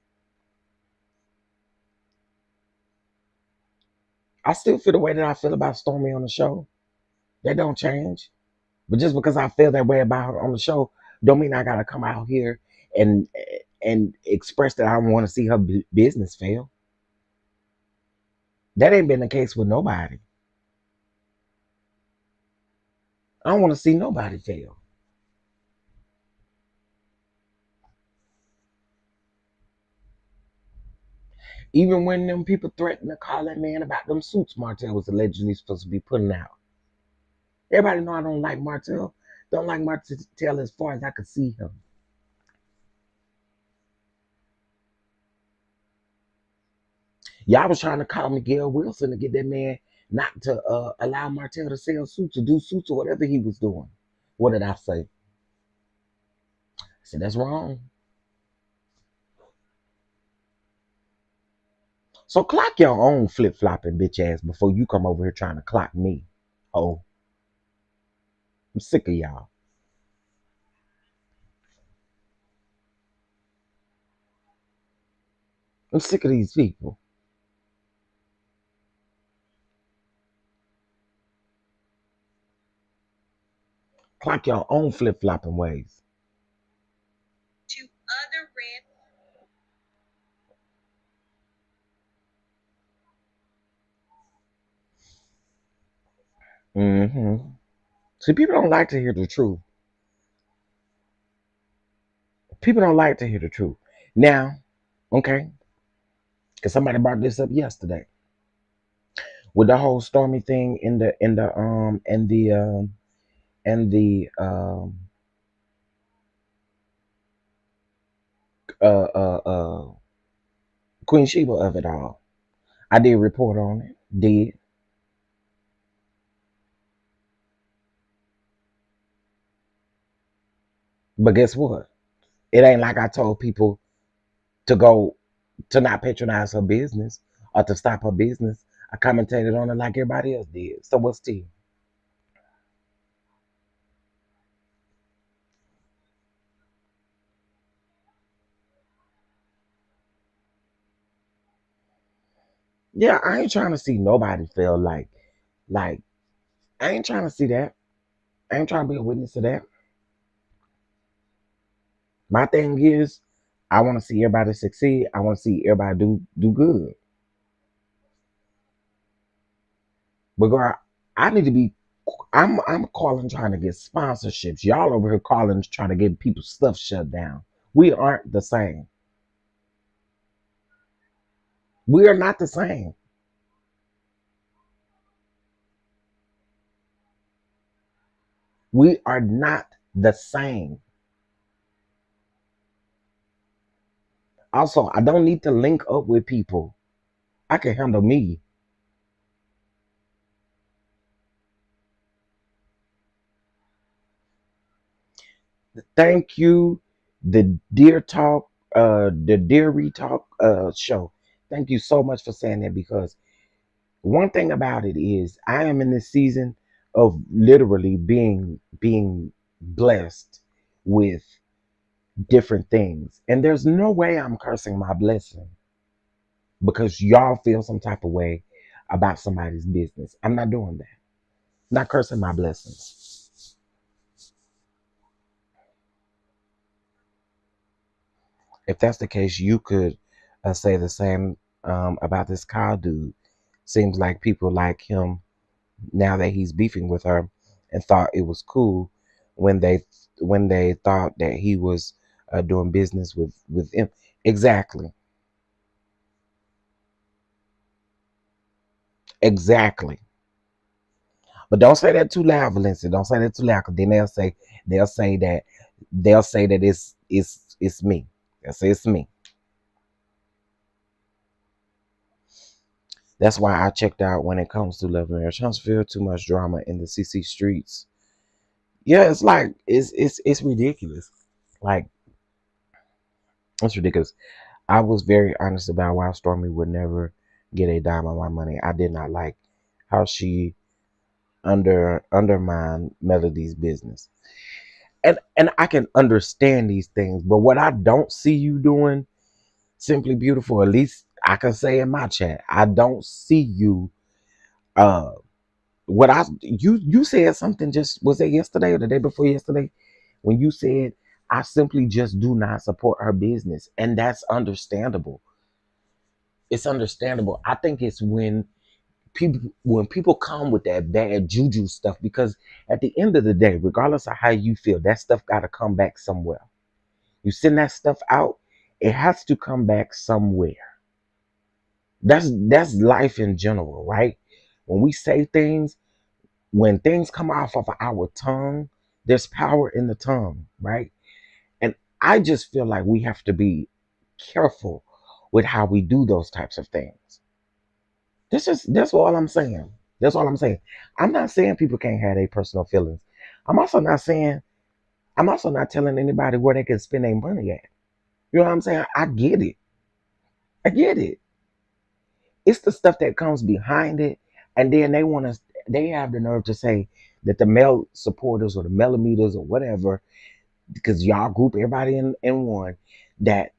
I still feel the way that I feel about Stormy on the show. That don't change. But just because I feel that way about her on the show, don't mean I gotta come out here and and express that I don't want to see her business fail. That ain't been the case with nobody. I don't want to see nobody fail. Even when them people threatened to call that man about them suits Martell was allegedly supposed to be putting out. Everybody know I don't like Martell. Don't like Martell as far as I could see him. Y'all was trying to call Miguel Wilson to get that man not to allow Martell to sell suits or do suits or whatever he was doing. What did I say? I said, that's wrong. So clock your own flip flopping bitch ass before you come over here trying to clock me. Oh, I'm sick of y'all. I'm sick of these people. Clock your own flip flopping ways. To other red. See, people don't like to hear the truth. People don't like to hear the truth. Now, okay, because somebody brought this up yesterday with the whole Stormy thing in the uh uh uh Queen Sheba of it all. I did report on it. Did. But guess what? It ain't like I told people to go to not patronize her business or to stop her business. I commentated on it like everybody else did. So what's tea? Yeah, I ain't trying to see nobody feel like I ain't trying to see that. I ain't trying to be a witness to that. My thing is, I want to see everybody succeed. I want to see everybody do good. But girl, I need to be. I'm calling trying to get sponsorships. Y'all over here calling trying to get people's stuff shut down. We aren't the same. We are not the same. We are not the same. Also, I don't need to link up with people. I can handle me. Thank you, the Dear Talk, the Dear Retalk show. Thank you so much for saying that because one thing about it is I am in this season of literally being blessed with different things. And there's no way I'm cursing my blessing because y'all feel some type of way about somebody's business. I'm not doing that. Not cursing my blessings. If that's the case, you could say the same about this Kyle dude. Seems like people like him now that he's beefing with her and thought it was cool when they thought that he was doing business with him. Exactly. Exactly. But don't say that too loud, Valencia. Don't say that too loud, because then they'll say that it's me. They'll say it's me. That's why I checked out when it comes to Love and Marriage. Huntsville, too much drama in the CC streets. Yeah, it's like it's ridiculous. Like it's ridiculous. I was very honest about why Stormy would never get a dime of my money. I did not like how she undermined Melody's business. And I can understand these things, but what I don't see you doing, Simply Beautiful, at least I can say in my chat, I don't see you uh what I you said something, just was it yesterday or the day before yesterday, when you said I simply just do not support her business, and that's understandable. It's understandable. I think it's when people come with that bad juju stuff, because at the end of the day, regardless of how you feel, that stuff got to come back somewhere. You send that stuff out, it has to come back somewhere. That's life in general, right? When we say things, when things come off of our tongue, there's power in the tongue, right? And I just feel like we have to be careful with how we do those types of things. That's all I'm saying. That's all I'm saying. I'm not saying people can't have their personal feelings. I'm also not saying I'm also not telling anybody where they can spend their money at. You know what I'm saying? I get it. I get it. It's the stuff that comes behind it, and then they have the nerve to say that the male supporters or the millimeters or whatever, because y'all group everybody in one, that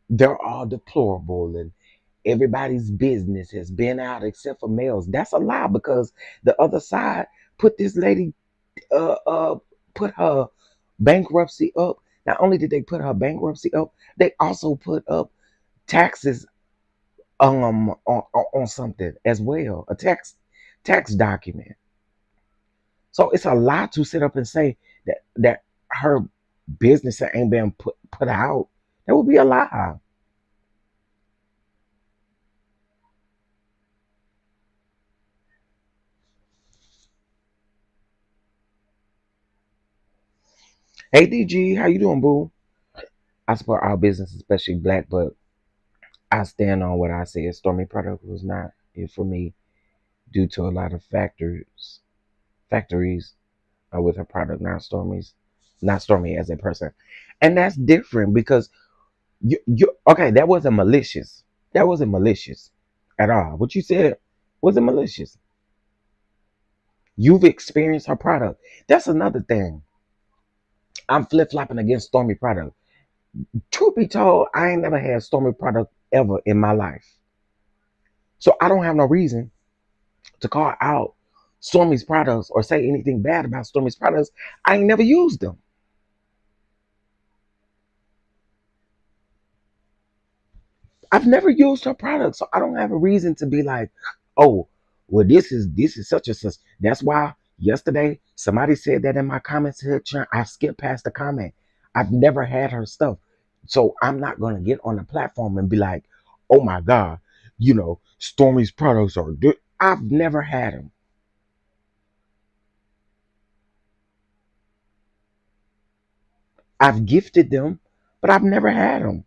they're all deplorable and everybody's business has been out except for males. That's a lie, because the other side put this lady put her bankruptcy up. Not only did they put her bankruptcy up, they also put up taxes on something as well, a tax document. So it's a lie to sit up and say that her business ain't been put out. That would be a lie. Hey DG, how you doing, boo? I support our business, especially black, but I stand on what I said. Stormy product was not it for me due to a lot of factories with her product, not Stormy as a person, and that's different because you okay. That wasn't malicious. That wasn't malicious at all. What you said wasn't malicious. You've experienced her product. That's another thing. I'm flip flopping against Stormy product. Truth be told, I ain't never had Stormy product ever in my life, so I don't have no reason to call out Stormy's products or say anything bad about Stormy's products. I ain't never used them. I've never used her product, so I don't have a reason to be like, oh, well, this is such a such. That's why yesterday somebody said that in my comments section. I skipped past the comment. I've never had her stuff, so I'm not gonna get on the platform and be like, oh my god, Stormy's products are good. I've never had them. I've gifted them, but I've never had them.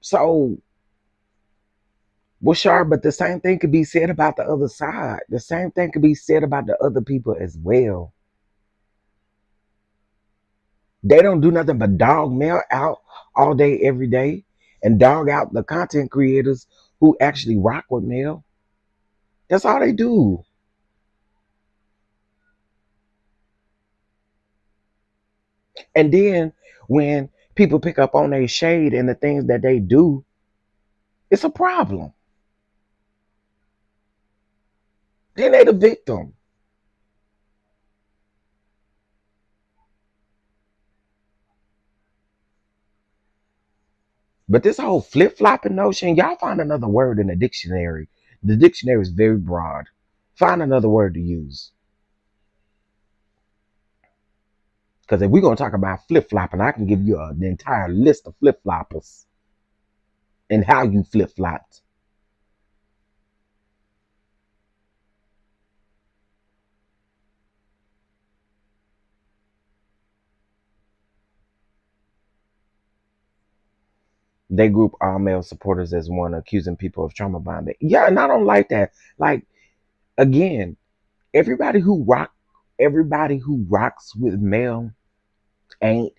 So Well, sure, but the same thing could be said about the other side. The same thing could be said about the other people as well. They don't do nothing but dog mail out all day, every day, and dog out the content creators who actually rock with mail. That's all they do. And then when people pick up on their shade and the things that they do, it's a problem. Then they the victim. But this whole flip flopping notion, y'all find another word in the dictionary. The dictionary is very broad. Find another word to use. Because if we're going to talk about flip flopping, I can give you an entire list of flip floppers and how you flip flopped. They group all male supporters as one, accusing people of trauma bonding. Yeah, and I don't like that. Like, again, everybody who rock, everybody who rocks with male ain't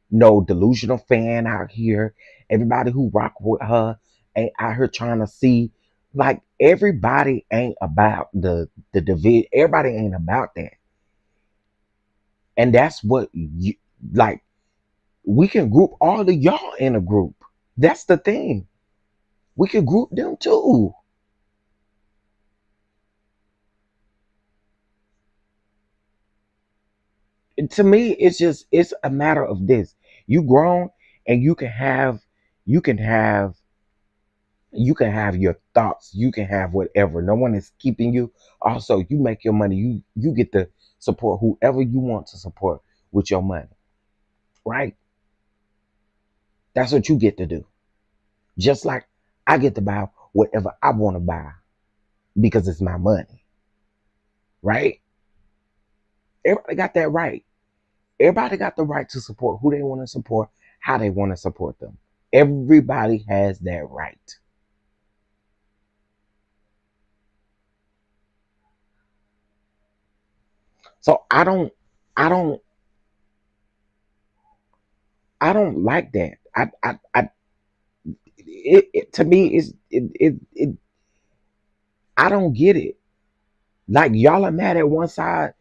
no delusional fan out here. Everybody who rock with her ain't out here trying to see. Like, everybody ain't about the division. Everybody ain't about that. And that's what you like. We can group all of y'all in a group. That's the thing. We can group them too. To me, it's a matter of this. You grown and you can have you can have your thoughts, you can have whatever. No one is keeping you. Also, you make your money. You get to support whoever you want to support with your money. Right? That's what you get to do. Just like I get to buy whatever I want to buy because it's my money. Right? Everybody got that right. Everybody got the right to support who they want to support, how they want to support them. Everybody has that right. So I don't, I don't like that. It to me is I don't get it. Like y'all are mad at one side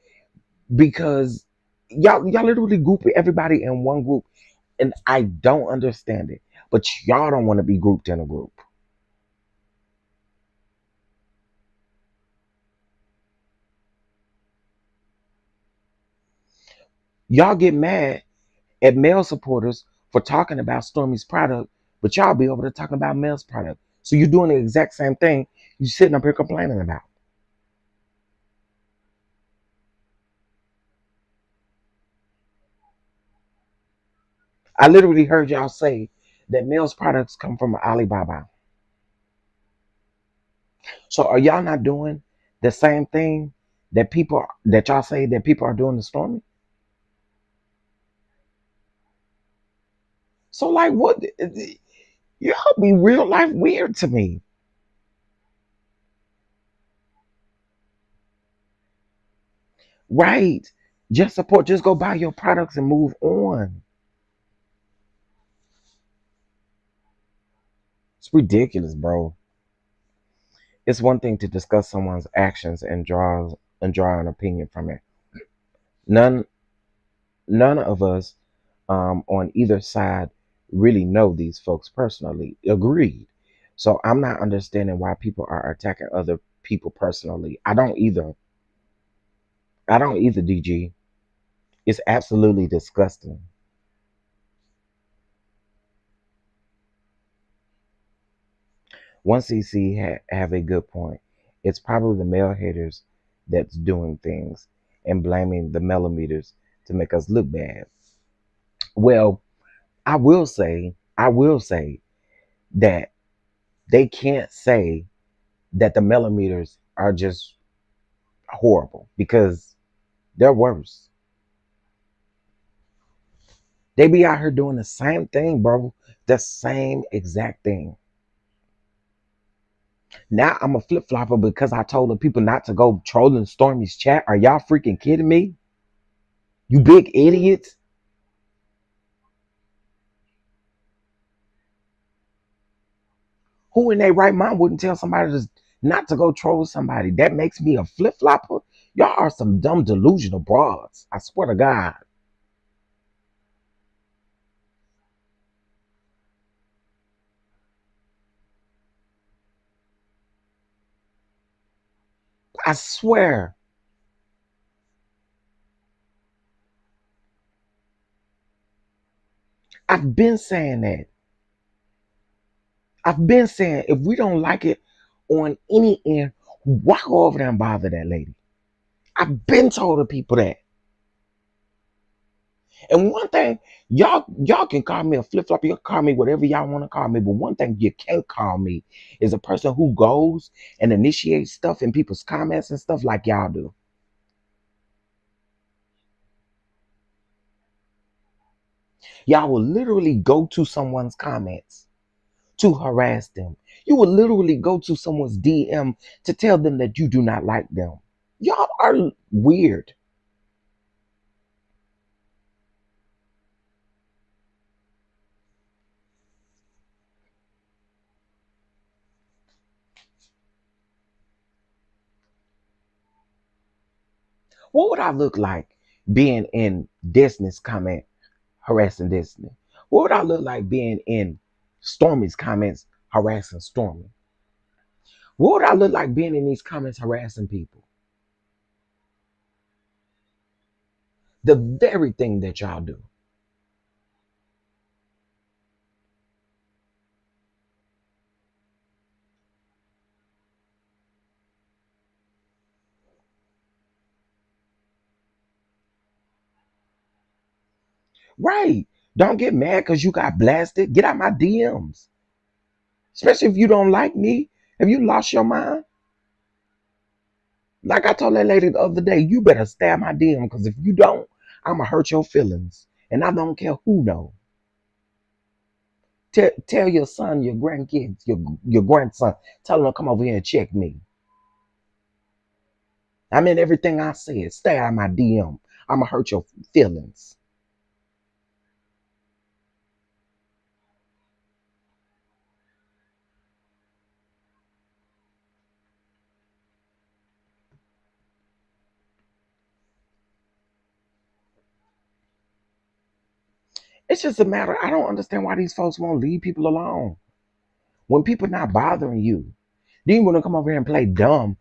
because y'all literally group everybody in one group, and I don't understand it. But y'all don't want to be grouped in a group. Y'all get mad at male supporters for talking about Stormy's product, but y'all be over there talking about male's product. So you're doing the exact same thing you sitting up here complaining about. I literally heard y'all say that male's products come from Alibaba. So are y'all not doing the same thing that y'all say that people are doing to Stormy? So like what y'all be real life weird to me. Right. Just support, just go buy your products and move on. It's ridiculous, bro. It's one thing to discuss someone's actions and draw an opinion from it. None none of us on either side really know these folks personally. Agreed. So I'm not understanding why people are attacking other people personally. I don't either, DG. It's absolutely disgusting. One CC have a good point. It's probably the male haters that's doing things and blaming the millimeters to make us look bad. Well, I will say that they can't say that the millimeters are just horrible because they're worse. They be out here doing the same thing, bro. The same exact thing. Now I'm a flip flopper because I told the people not to go trolling Stormy's chat. Are y'all freaking kidding me? You big idiots. Who in their right mind wouldn't tell somebody not to go troll somebody? That makes me a flip flopper. Y'all are some dumb delusional broads. I swear to God. I swear. I've been saying that. I've been saying if we don't like it on any end, why go over there and bother that lady? I've been told the people that. And one thing, y'all can call me a flip flop. You can call me whatever y'all want to call me. But one thing you can't call me is a person who goes and initiates stuff in people's comments and stuff like y'all do. Y'all will literally go to someone's comments to harass them. You will literally go to someone's DM to tell them that you do not like them. Y'all are weird. What would I look like being in Destiny's comment harassing Destiny? What would I look like being in Stormy's comments harassing Stormy? What would I look like being in these comments harassing people? The very thing that y'all do. Right. Don't get mad because you got blasted. Get out my DMs. Especially if you don't like me. Have you lost your mind? Like I told that lady the other day, you better stab my DM because if you don't, I'ma hurt your feelings. And I don't care who know. Tell your son, your grandkids, your grandson, tell them to come over here and check me. I mean everything I said. Stay out of my DM. I'ma hurt your feelings. It's just a matter. I don't understand why these folks won't leave people alone. When people not bothering you, then you want to come over here and play dumb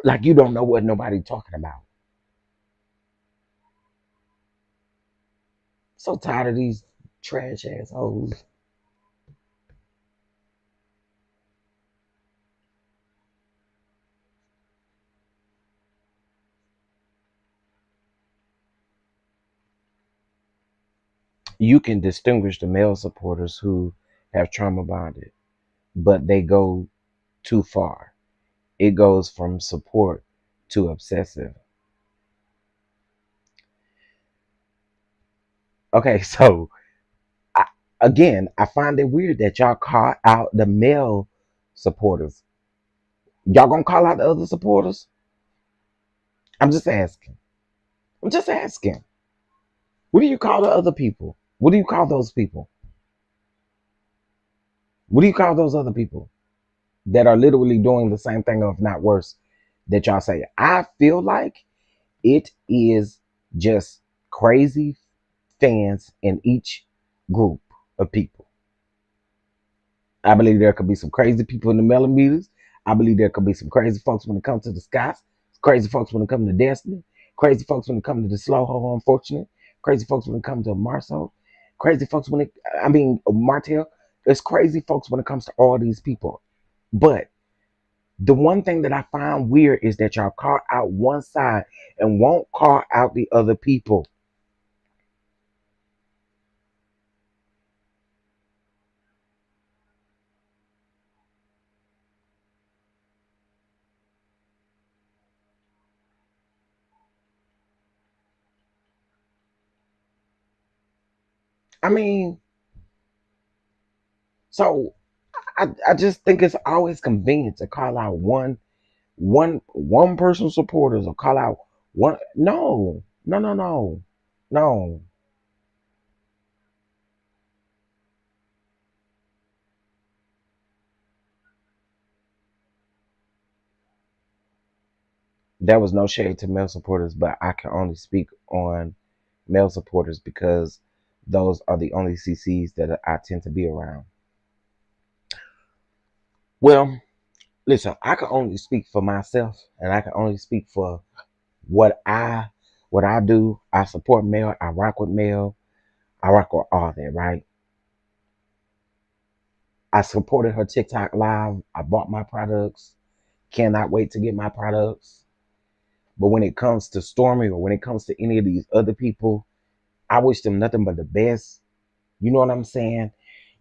like you don't know what nobody talking about. So tired of these trash assholes. You can distinguish the male supporters who have trauma bonded, but they go too far. It goes from support to obsessive. Okay, so I, again, I find it weird that y'all call out the male supporters. Y'all gonna call out the other supporters? I'm just asking. I'm just asking. What do you call the other people? What do you call those people? What do you call those other people that are literally doing the same thing, if not worse, that y'all say? I feel like it is just crazy fans in each group of people. I believe there could be some crazy people in the millimeters. I believe there could be some crazy folks when it comes to the skies, crazy folks when it comes to Destiny, crazy folks when it comes to the slow ho unfortunate, crazy folks when it comes to Marceau, crazy folks when it, I mean, Martel. There's crazy folks when it comes to all these people. But the one thing that I find weird is that y'all call out one side and won't call out the other people. I mean, so I just think it's always convenient to call out one person's supporters or call out one. No, no, no, no, no. There was no shade to male supporters, but I can only speak on male supporters because those are the only CCs that I tend to be around. Well, listen, I can only speak for myself, and I can only speak for what I what I do. I support male. I rock with male. I rock with all that, right? I supported her TikTok live. I bought my products. Cannot wait to get my products. But when it comes to Stormy or when it comes to any of these other people, I wish them nothing but the best. You know what I'm saying?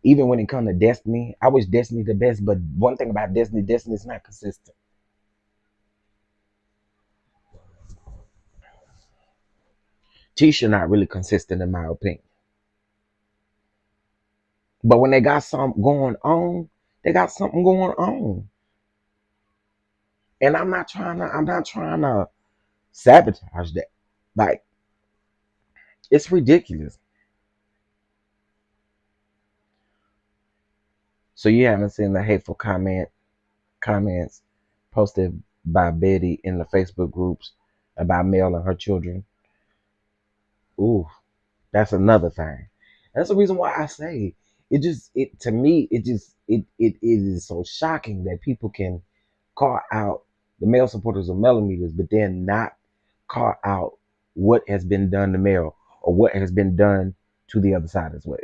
Even when it comes to Destiny, I wish Destiny the best. But one thing about Destiny, Destiny is not consistent. Tisha not really consistent in my opinion. But when they got something going on, they got something going on. And I'm not trying to sabotage that. Like, it's ridiculous. So you haven't seen the hateful comments posted by Betty in the Facebook groups about Mel and her children. Ooh, that's another thing. That's the reason why I say it to me it is so shocking that people can call out the male supporters of millimeters, but then not call out what has been done to Mel or what has been done to the other side as well,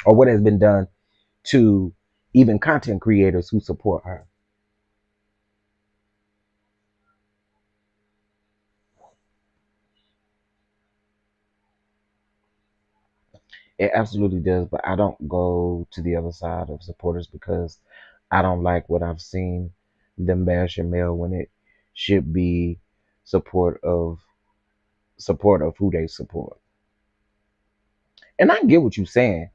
or what has been done to even content creators who support her. It absolutely does, but I don't go to the other side of supporters because I don't like what I've seen them bash your mail when it should be support of support of who they support. And I get what you're saying.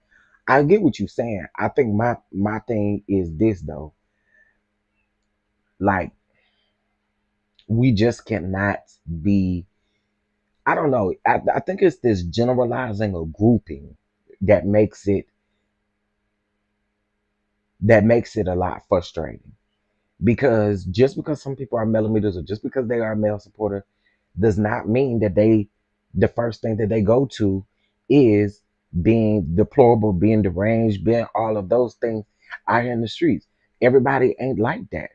I get what you're saying. I think my thing is this though. Like we just cannot be I don't know. I think it's this generalizing or grouping that makes it a lot frustrating. Because just because some people are millimeters or just because they are a male supporter does not mean that the first thing that they go to is being deplorable, being deranged, being all of those things out here in the streets. Everybody ain't like that.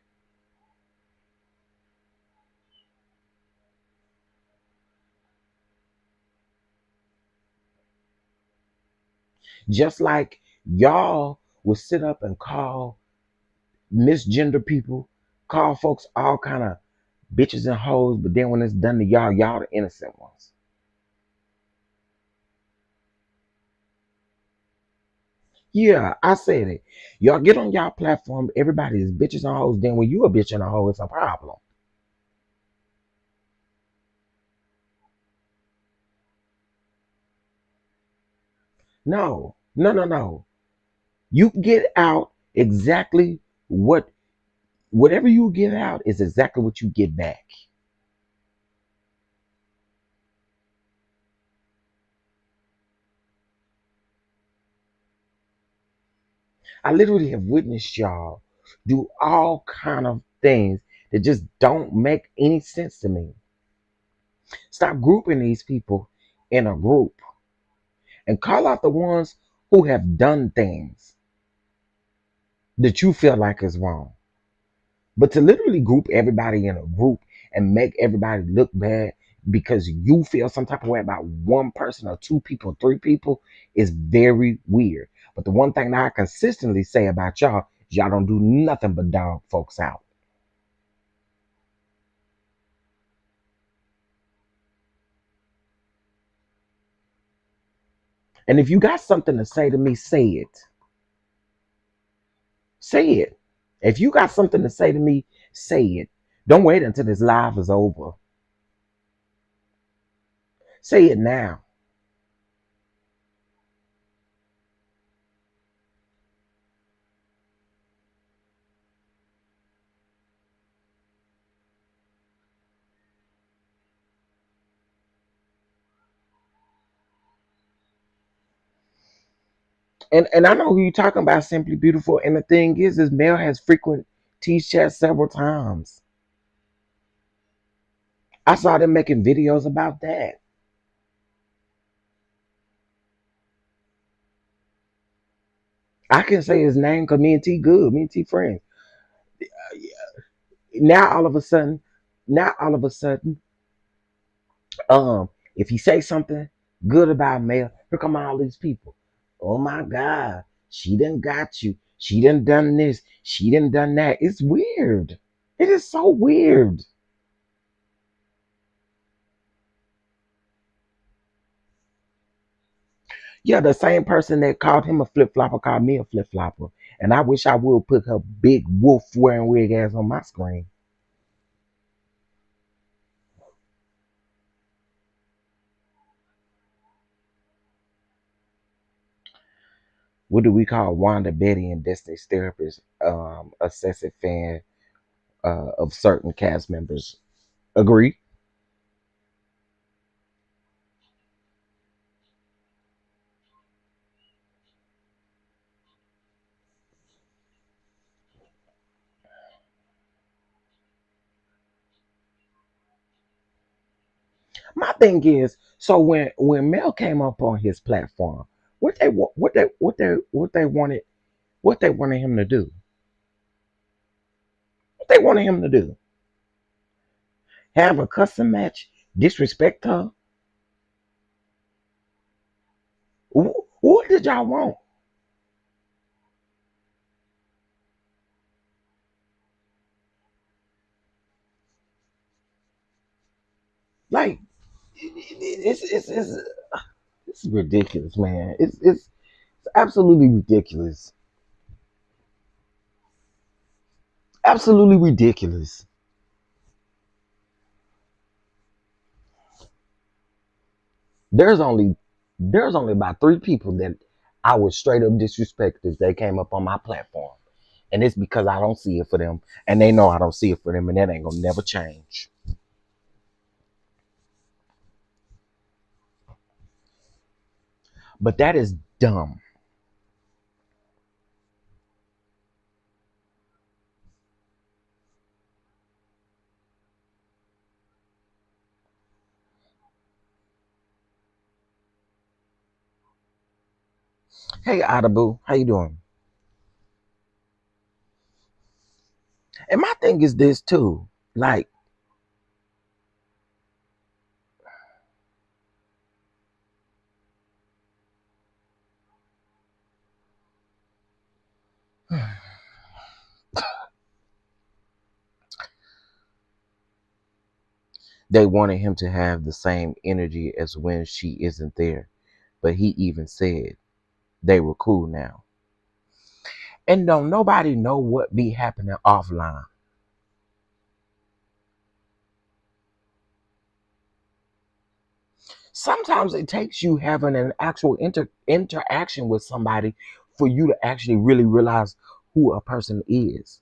Just like y'all will sit up and call misgender people, call folks all kind of bitches and hoes, but then when it's done to y'all, y'all the innocent ones. Yeah, I said it. Y'all get on y'all platform. Everybody is bitches and hoes. Then when you a bitch and a hoe, it's a problem. No, no, no, no. You get out exactly whatever you get out is exactly what you get back. I literally have witnessed y'all do all kind of things that just don't make any sense to me. Stop grouping these people in a group and call out the ones who have done things that you feel like is wrong. But to literally group everybody in a group and make everybody look bad because you feel some type of way about one person or two people, three people is very weird. But the one thing that I consistently say about y'all is y'all don't do nothing but dog folks out. And if you got something to say to me, say it. Say it. If you got something to say to me, say it. Don't wait until this live is over. Say it now. And I know who you're talking about, Simply Beautiful. And the thing is Mel has frequent tease chats several times. I saw them making videos about that. I can say his name because me and T good, me and T friends. Now all of a sudden, now all of a sudden, if he say something good about Mel, here come all these people. Oh my God, she done got you. She done this. She done that. It's weird. It is so weird. Yeah, the same person that called him a flip flopper called me a flip flopper. And I wish I would put her big wolf wearing wig ass on my screen. What do we call Wanda, Betty, and Destiny's therapist? Obsessive fan of certain cast members. Agree? My thing is, so when Mel came up on his platform, what they wanted him to do, what they wanted him to do, have a custom match, disrespect her. What did y'all want? Like it's ridiculous, man. It's absolutely ridiculous. Absolutely ridiculous. There's only there's only about three people that I would straight up disrespect if they came up on my platform. And it's because I don't see it for them. And they know I don't see it for them, and that ain't gonna never change. But that is dumb. Hey Audible, how you doing? And my thing is this too. Like, they wanted him to have the same energy as when she isn't there. But he even said they were cool now. And don't nobody know what be happening offline. Sometimes it takes you having an actual interaction with somebody for you to actually really realize who a person is.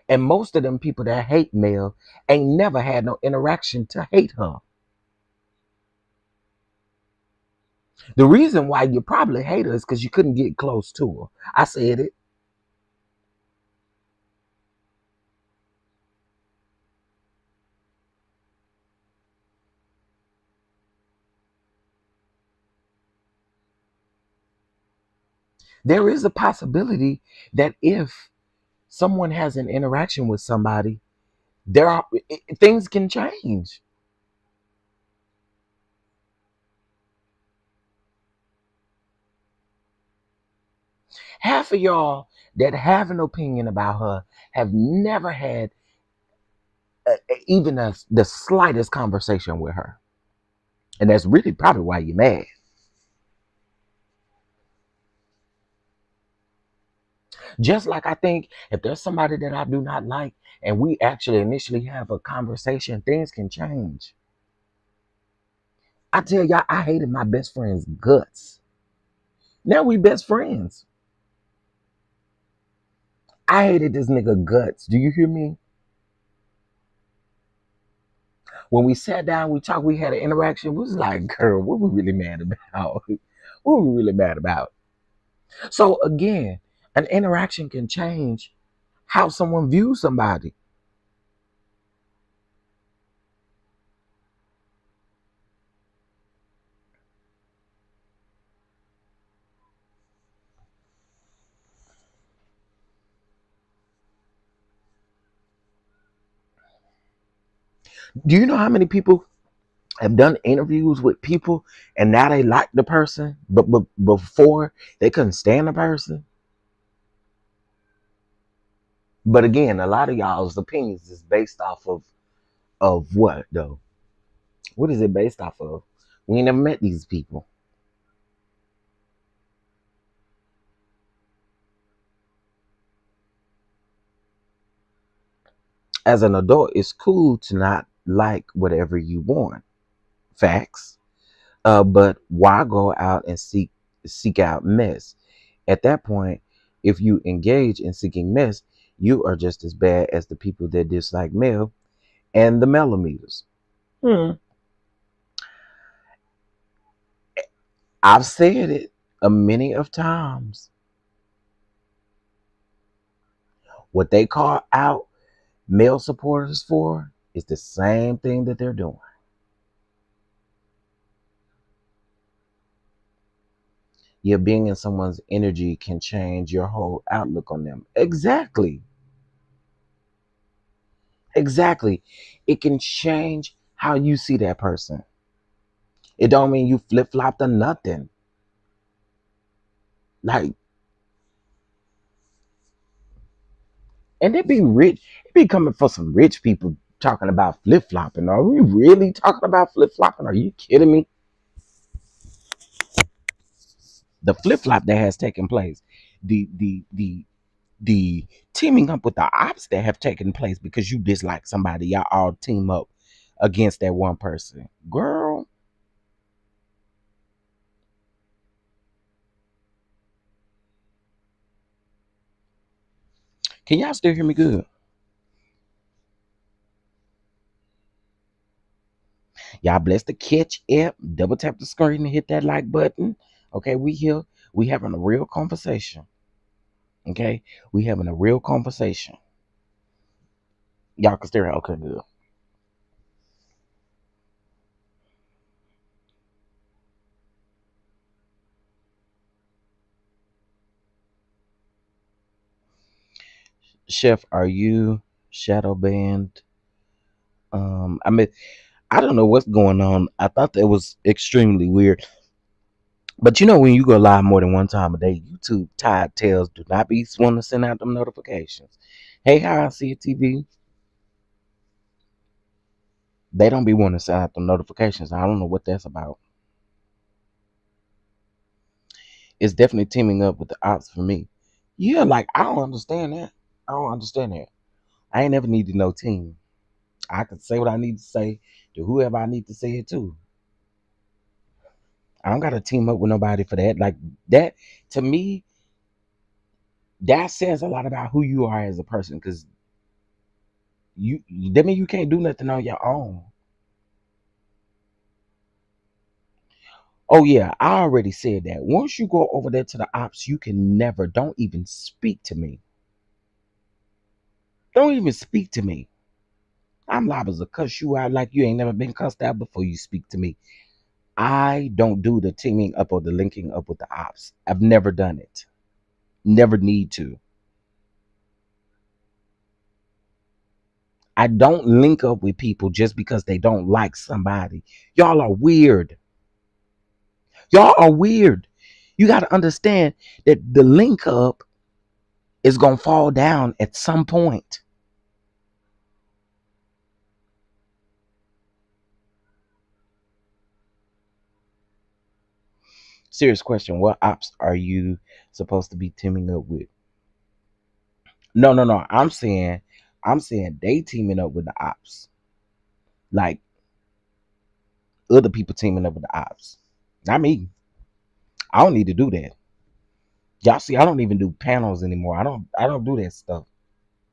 And most of them people that hate Mel ain't never had no interaction to hate her. The reason why you probably hate her is because you couldn't get close to her. I said it. There is a possibility that if someone has an interaction with somebody, things can change. Half of y'all that have an opinion about her have never had even the slightest conversation with her. And that's really probably why you're mad. Just like I think if there's somebody that I do not like and we actually initially have a conversation, things can change. I tell y'all, I hated my best friend's guts. Now we best friends. I hated this nigga guts. Do you hear me? When we sat down, we talked, we had an interaction. We was like, girl, what we really mad about? What are we really mad about? So again, an interaction can change how someone views somebody. Do you know how many people have done interviews with people and now they like the person, but before they couldn't stand the person? But again, a lot of y'all's opinions is based off of what though? What is it based off of? We ain't never met these people. As an adult, it's cool to not like whatever you want. Facts. But why go out and seek out mess? At that point, if you engage in seeking mess, you are just as bad as the people that dislike Mel and the millimeters. Hmm. I've said it a many of times. What they call out male supporters for is the same thing that they're doing. Yeah, being in someone's energy can change your whole outlook on them. Exactly. Exactly. It can change how you see that person. It don't mean you flip flopped or nothing. Like, and they be rich. It be coming for some rich people talking about flip flopping. Are we really talking about flip flopping? Are you kidding me? The flip flop that has taken place, the teaming up with the ops that have taken place because you dislike somebody, y'all all team up against that one person. Girl, can y'all still hear me good? Y'all bless the catch app. Double tap the screen and hit that like button. Okay, we here. We having a real conversation. Okay, we having a real conversation. Y'all can still hear. Okay, good. Chef, are you shadow banned? I mean, I don't know what's going on. I thought that was extremely weird. But you know, when you go live more than one time a day, YouTube tired tells do not be wanting to send out them notifications. Hey, how I see it, TV. They don't be wanting to send out them notifications. I don't know what that's about. It's definitely teaming up with the ops for me. Yeah, like I don't understand that. I don't understand that. I ain't never needed no team. I can say what I need to say to whoever I need to say it to. I don't gotta team up with nobody for that. Like that to me, that says a lot about who you are as a person. Cause you that mean you can't do nothing on your own. Oh yeah, I already said that. Once you go over there to the ops, you can never, don't even speak to me. Don't even speak to me. I'm liable to cuss you out like you ain't never been cussed out before you speak to me. I don't do the teaming up or the linking up with the ops. I've never done it. Never need to. I don't link up with people just because they don't like somebody. Y'all are weird. Y'all are weird. You got to understand that the link up is going to fall down at some point. Serious question. What ops are you supposed to be teaming up with? No, no, no. I'm saying they teaming up with the ops. Like other people teaming up with the ops. Not me. I don't need to do that. Y'all see, I don't even do panels anymore. I don't do that stuff.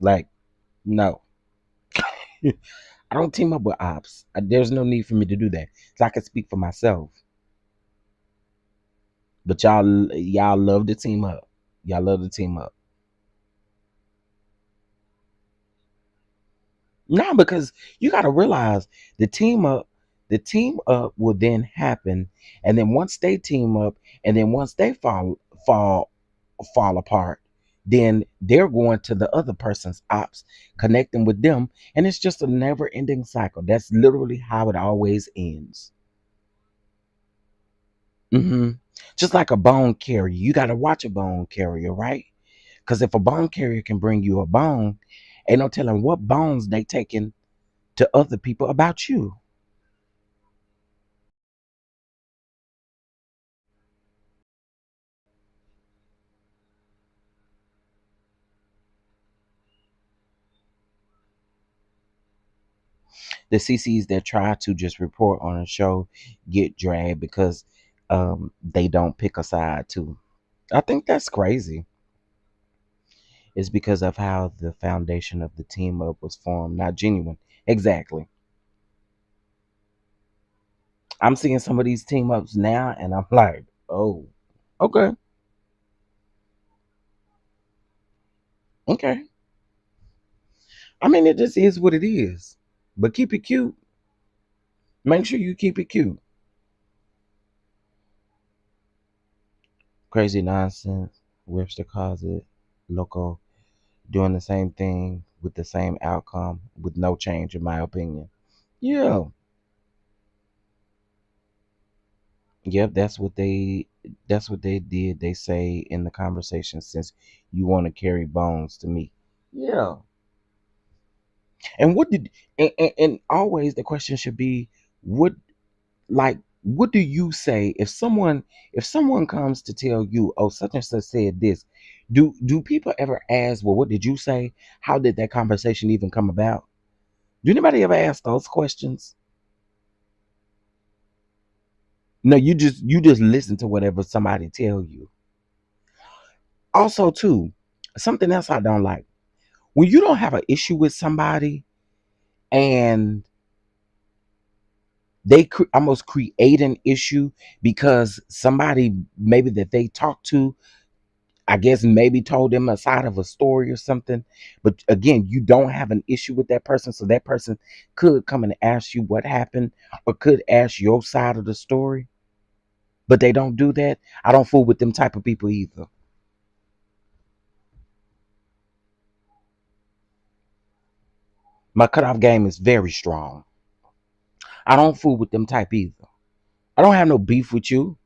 Like, no. I don't team up with ops. There's no need for me to do that. So I can speak for myself. But y'all love to team up. Y'all love to team up. No, because you got to realize the team up will then happen, and then once they team up, and then once they fall fall apart, then they're going to the other person's ops, connecting with them, and it's just a never-ending cycle. That's literally how it always ends. hmm Just like a bone carrier, you got to watch a bone carrier, right? Because if a bone carrier can bring you a bone, ain't no telling what bones they taking to other people about you. The CCs that try to just report on a show get dragged because they don't pick a side too. I think that's crazy. It's because of how the foundation of the team up was formed, not genuine. Exactly. I'm seeing some of these team ups now, and I'm like, oh, okay, okay. I mean, it just is what it is. But keep it cute. Make sure you keep it cute. Crazy nonsense. Webster calls it loco. Doing the same thing with the same outcome with no change, in my opinion. Yeah. Yep, that's what they did. They say in the conversation, since you want to carry bones to me. Yeah. And what did and always the question should be, what, like, what do you say if someone comes to tell you, oh, such and such said this? Do people ever ask, well, what did you say? How did that conversation even come about? Do anybody ever ask those questions? No, you just listen to whatever somebody tell you. Also, too, something else I don't like, when you don't have an issue with somebody and they almost create an issue because somebody maybe that they talk to, I guess maybe told them a side of a story or something. But again, you don't have an issue with that person, so that person could come and ask you what happened or could ask your side of the story. But they don't do that. I don't fool with them type of people either. My cutoff game is very strong. I don't fool with them type either. I don't have no beef with you.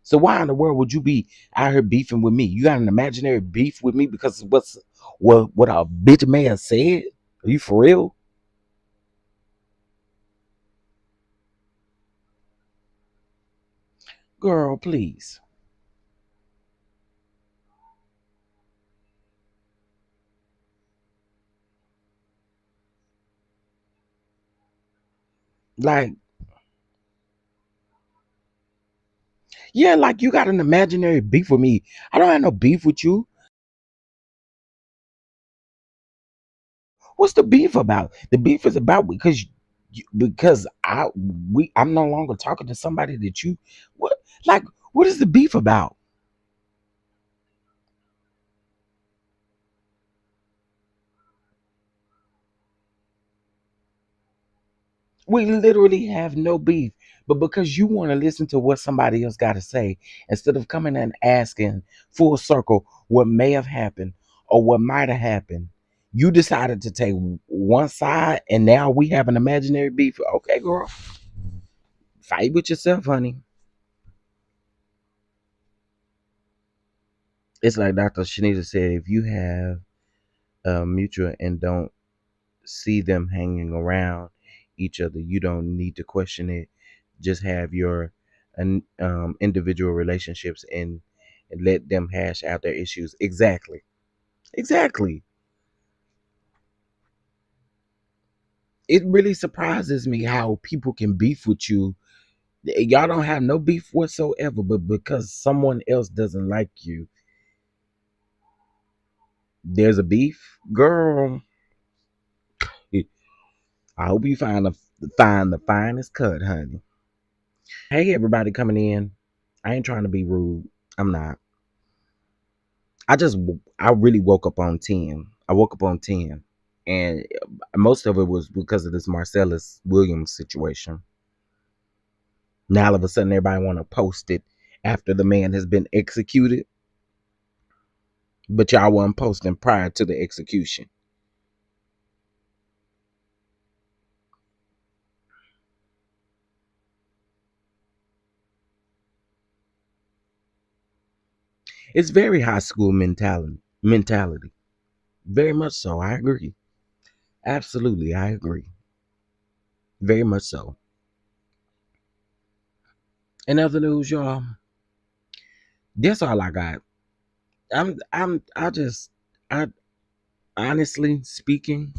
So why in the world would you be out here beefing with me? You got an imaginary beef with me because of what a bitch may have said? Are you for real? Girl, please. Like, yeah, like you got an imaginary beef with me. I don't have no beef with you. What's the beef about? The beef is about because I'm no longer talking to somebody that you, what, like, what is the beef about? We literally have no beef. But because you want to listen to what somebody else got to say, instead of coming and asking full circle what may have happened or what might have happened, you decided to take one side and now we have an imaginary beef. Okay, girl, fight with yourself, honey. It's like Dr. Shanita said, if you have a mutual and don't see them hanging around each other, you don't need to question it. Just have your individual relationships and let them hash out their issues. Exactly. Exactly. It really surprises me how people can beef with you. Y'all don't have no beef whatsoever, but because someone else doesn't like you, there's a beef. Girl, I hope you find the finest cut, honey. Hey, everybody coming in. I ain't trying to be rude. I'm not. I really woke up on 10. I woke up on 10. And most of it was because of this Marcellus Williams situation. Now all of a sudden everybody want to post it after the man has been executed, but y'all wasn't posting prior to the execution. It's very high school mentality. Very much so. I agree. Absolutely, I agree. Very much so. In other news, y'all, that's all I got. I just I honestly speaking,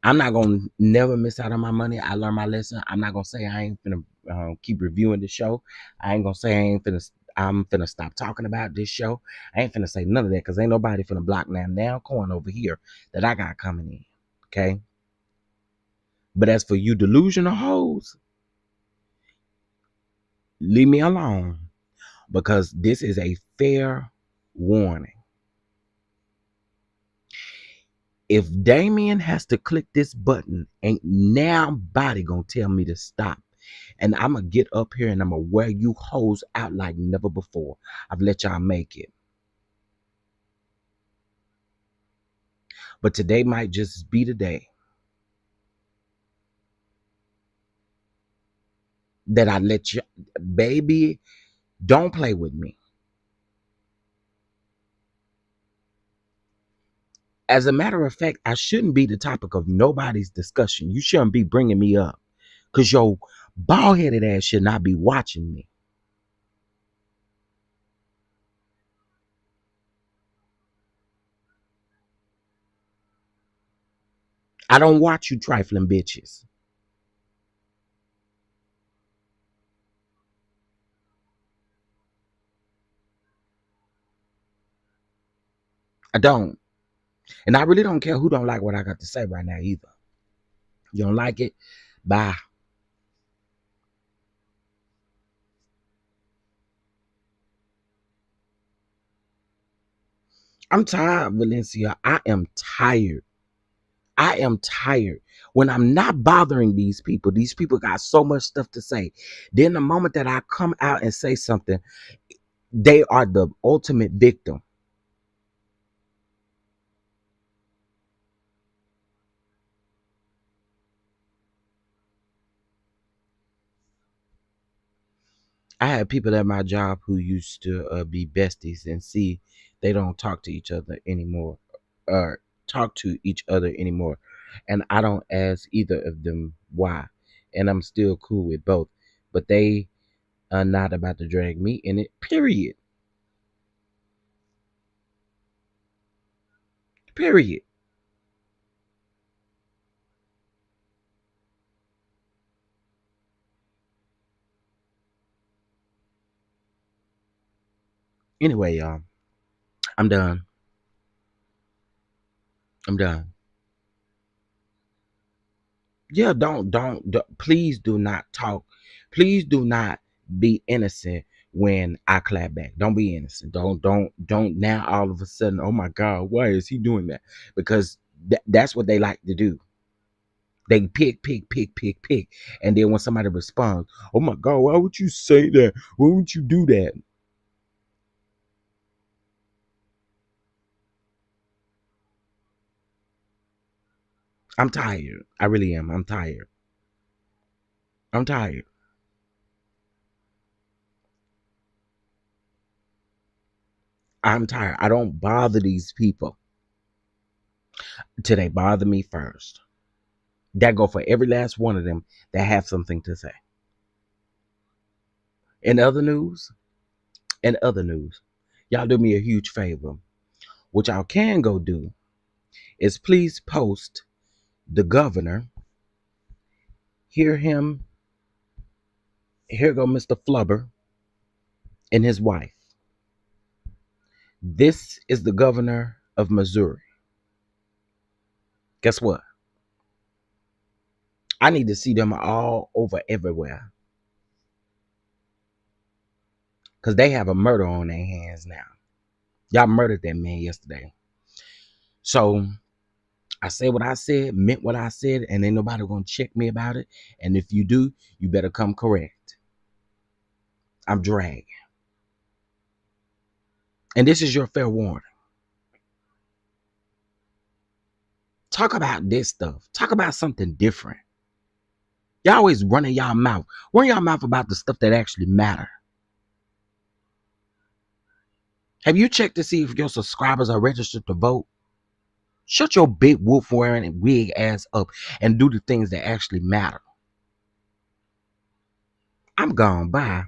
I'm not gonna never miss out on my money. I learned my lesson. I'm not gonna say I ain't finna keep reviewing the show. I ain't gonna say I ain't finna. I'm finna stop talking about this show. I ain't finna say none of that because ain't nobody finna block now coin over here that I got coming in. Okay. But as for you delusional hoes, leave me alone because this is a fair warning. If Damien has to click this button, ain't nobody gonna tell me to stop. And I'm gonna get up here and I'm gonna wear you hoes out like never before. I've let y'all make it. But today might just be the day that I let you, baby, don't play with me. As a matter of fact, I shouldn't be the topic of nobody's discussion. You shouldn't be bringing me up because your bald headed ass should not be watching me. I don't watch you trifling bitches. I don't. And I really don't care who don't like what I got to say right now either. You don't like it? Bye. I'm tired, Valencia. I am tired. I am tired. When I'm not bothering these people got so much stuff to say. Then the moment that I come out and say something, they are the ultimate victim. I had people at my job who used to be besties and see they don't talk to each other anymore or talk to each other anymore. And I don't ask either of them why. And I'm still cool with both. But they are not about to drag me in it, period. Period. Anyway, y'all, I'm done. I'm done. Yeah, please do not talk. Please do not be innocent when I clap back. Don't be innocent. Don't now all of a sudden, oh my God, why is he doing that? Because that's what they like to do. They pick. And then when somebody responds, oh my God, why would you say that? Why would you do that? I'm tired. I really am. I'm tired. I'm tired. I'm tired. I don't bother these people till they bother me first. That go for every last one of them that have something to say. In other news, in other news, y'all do me a huge favor. What y'all can go do is please post the governor. Hear him. Here go Mr. Flubber and his wife. This is the governor of Missouri. Guess what? I need to see them all over everywhere. Because they have a murder on their hands now. Y'all murdered that man yesterday. So I said what I said, meant what I said, and ain't nobody gonna check me about it. And if you do, you better come correct. I'm dragging. And this is your fair warning. Talk about this stuff. Talk about something different. Y'all always running y'all mouth. Run y'all mouth about the stuff that actually matter. Have you checked to see if your subscribers are registered to vote? Shut your big wolf wearing wig ass up and do the things that actually matter. I'm gone. Bye.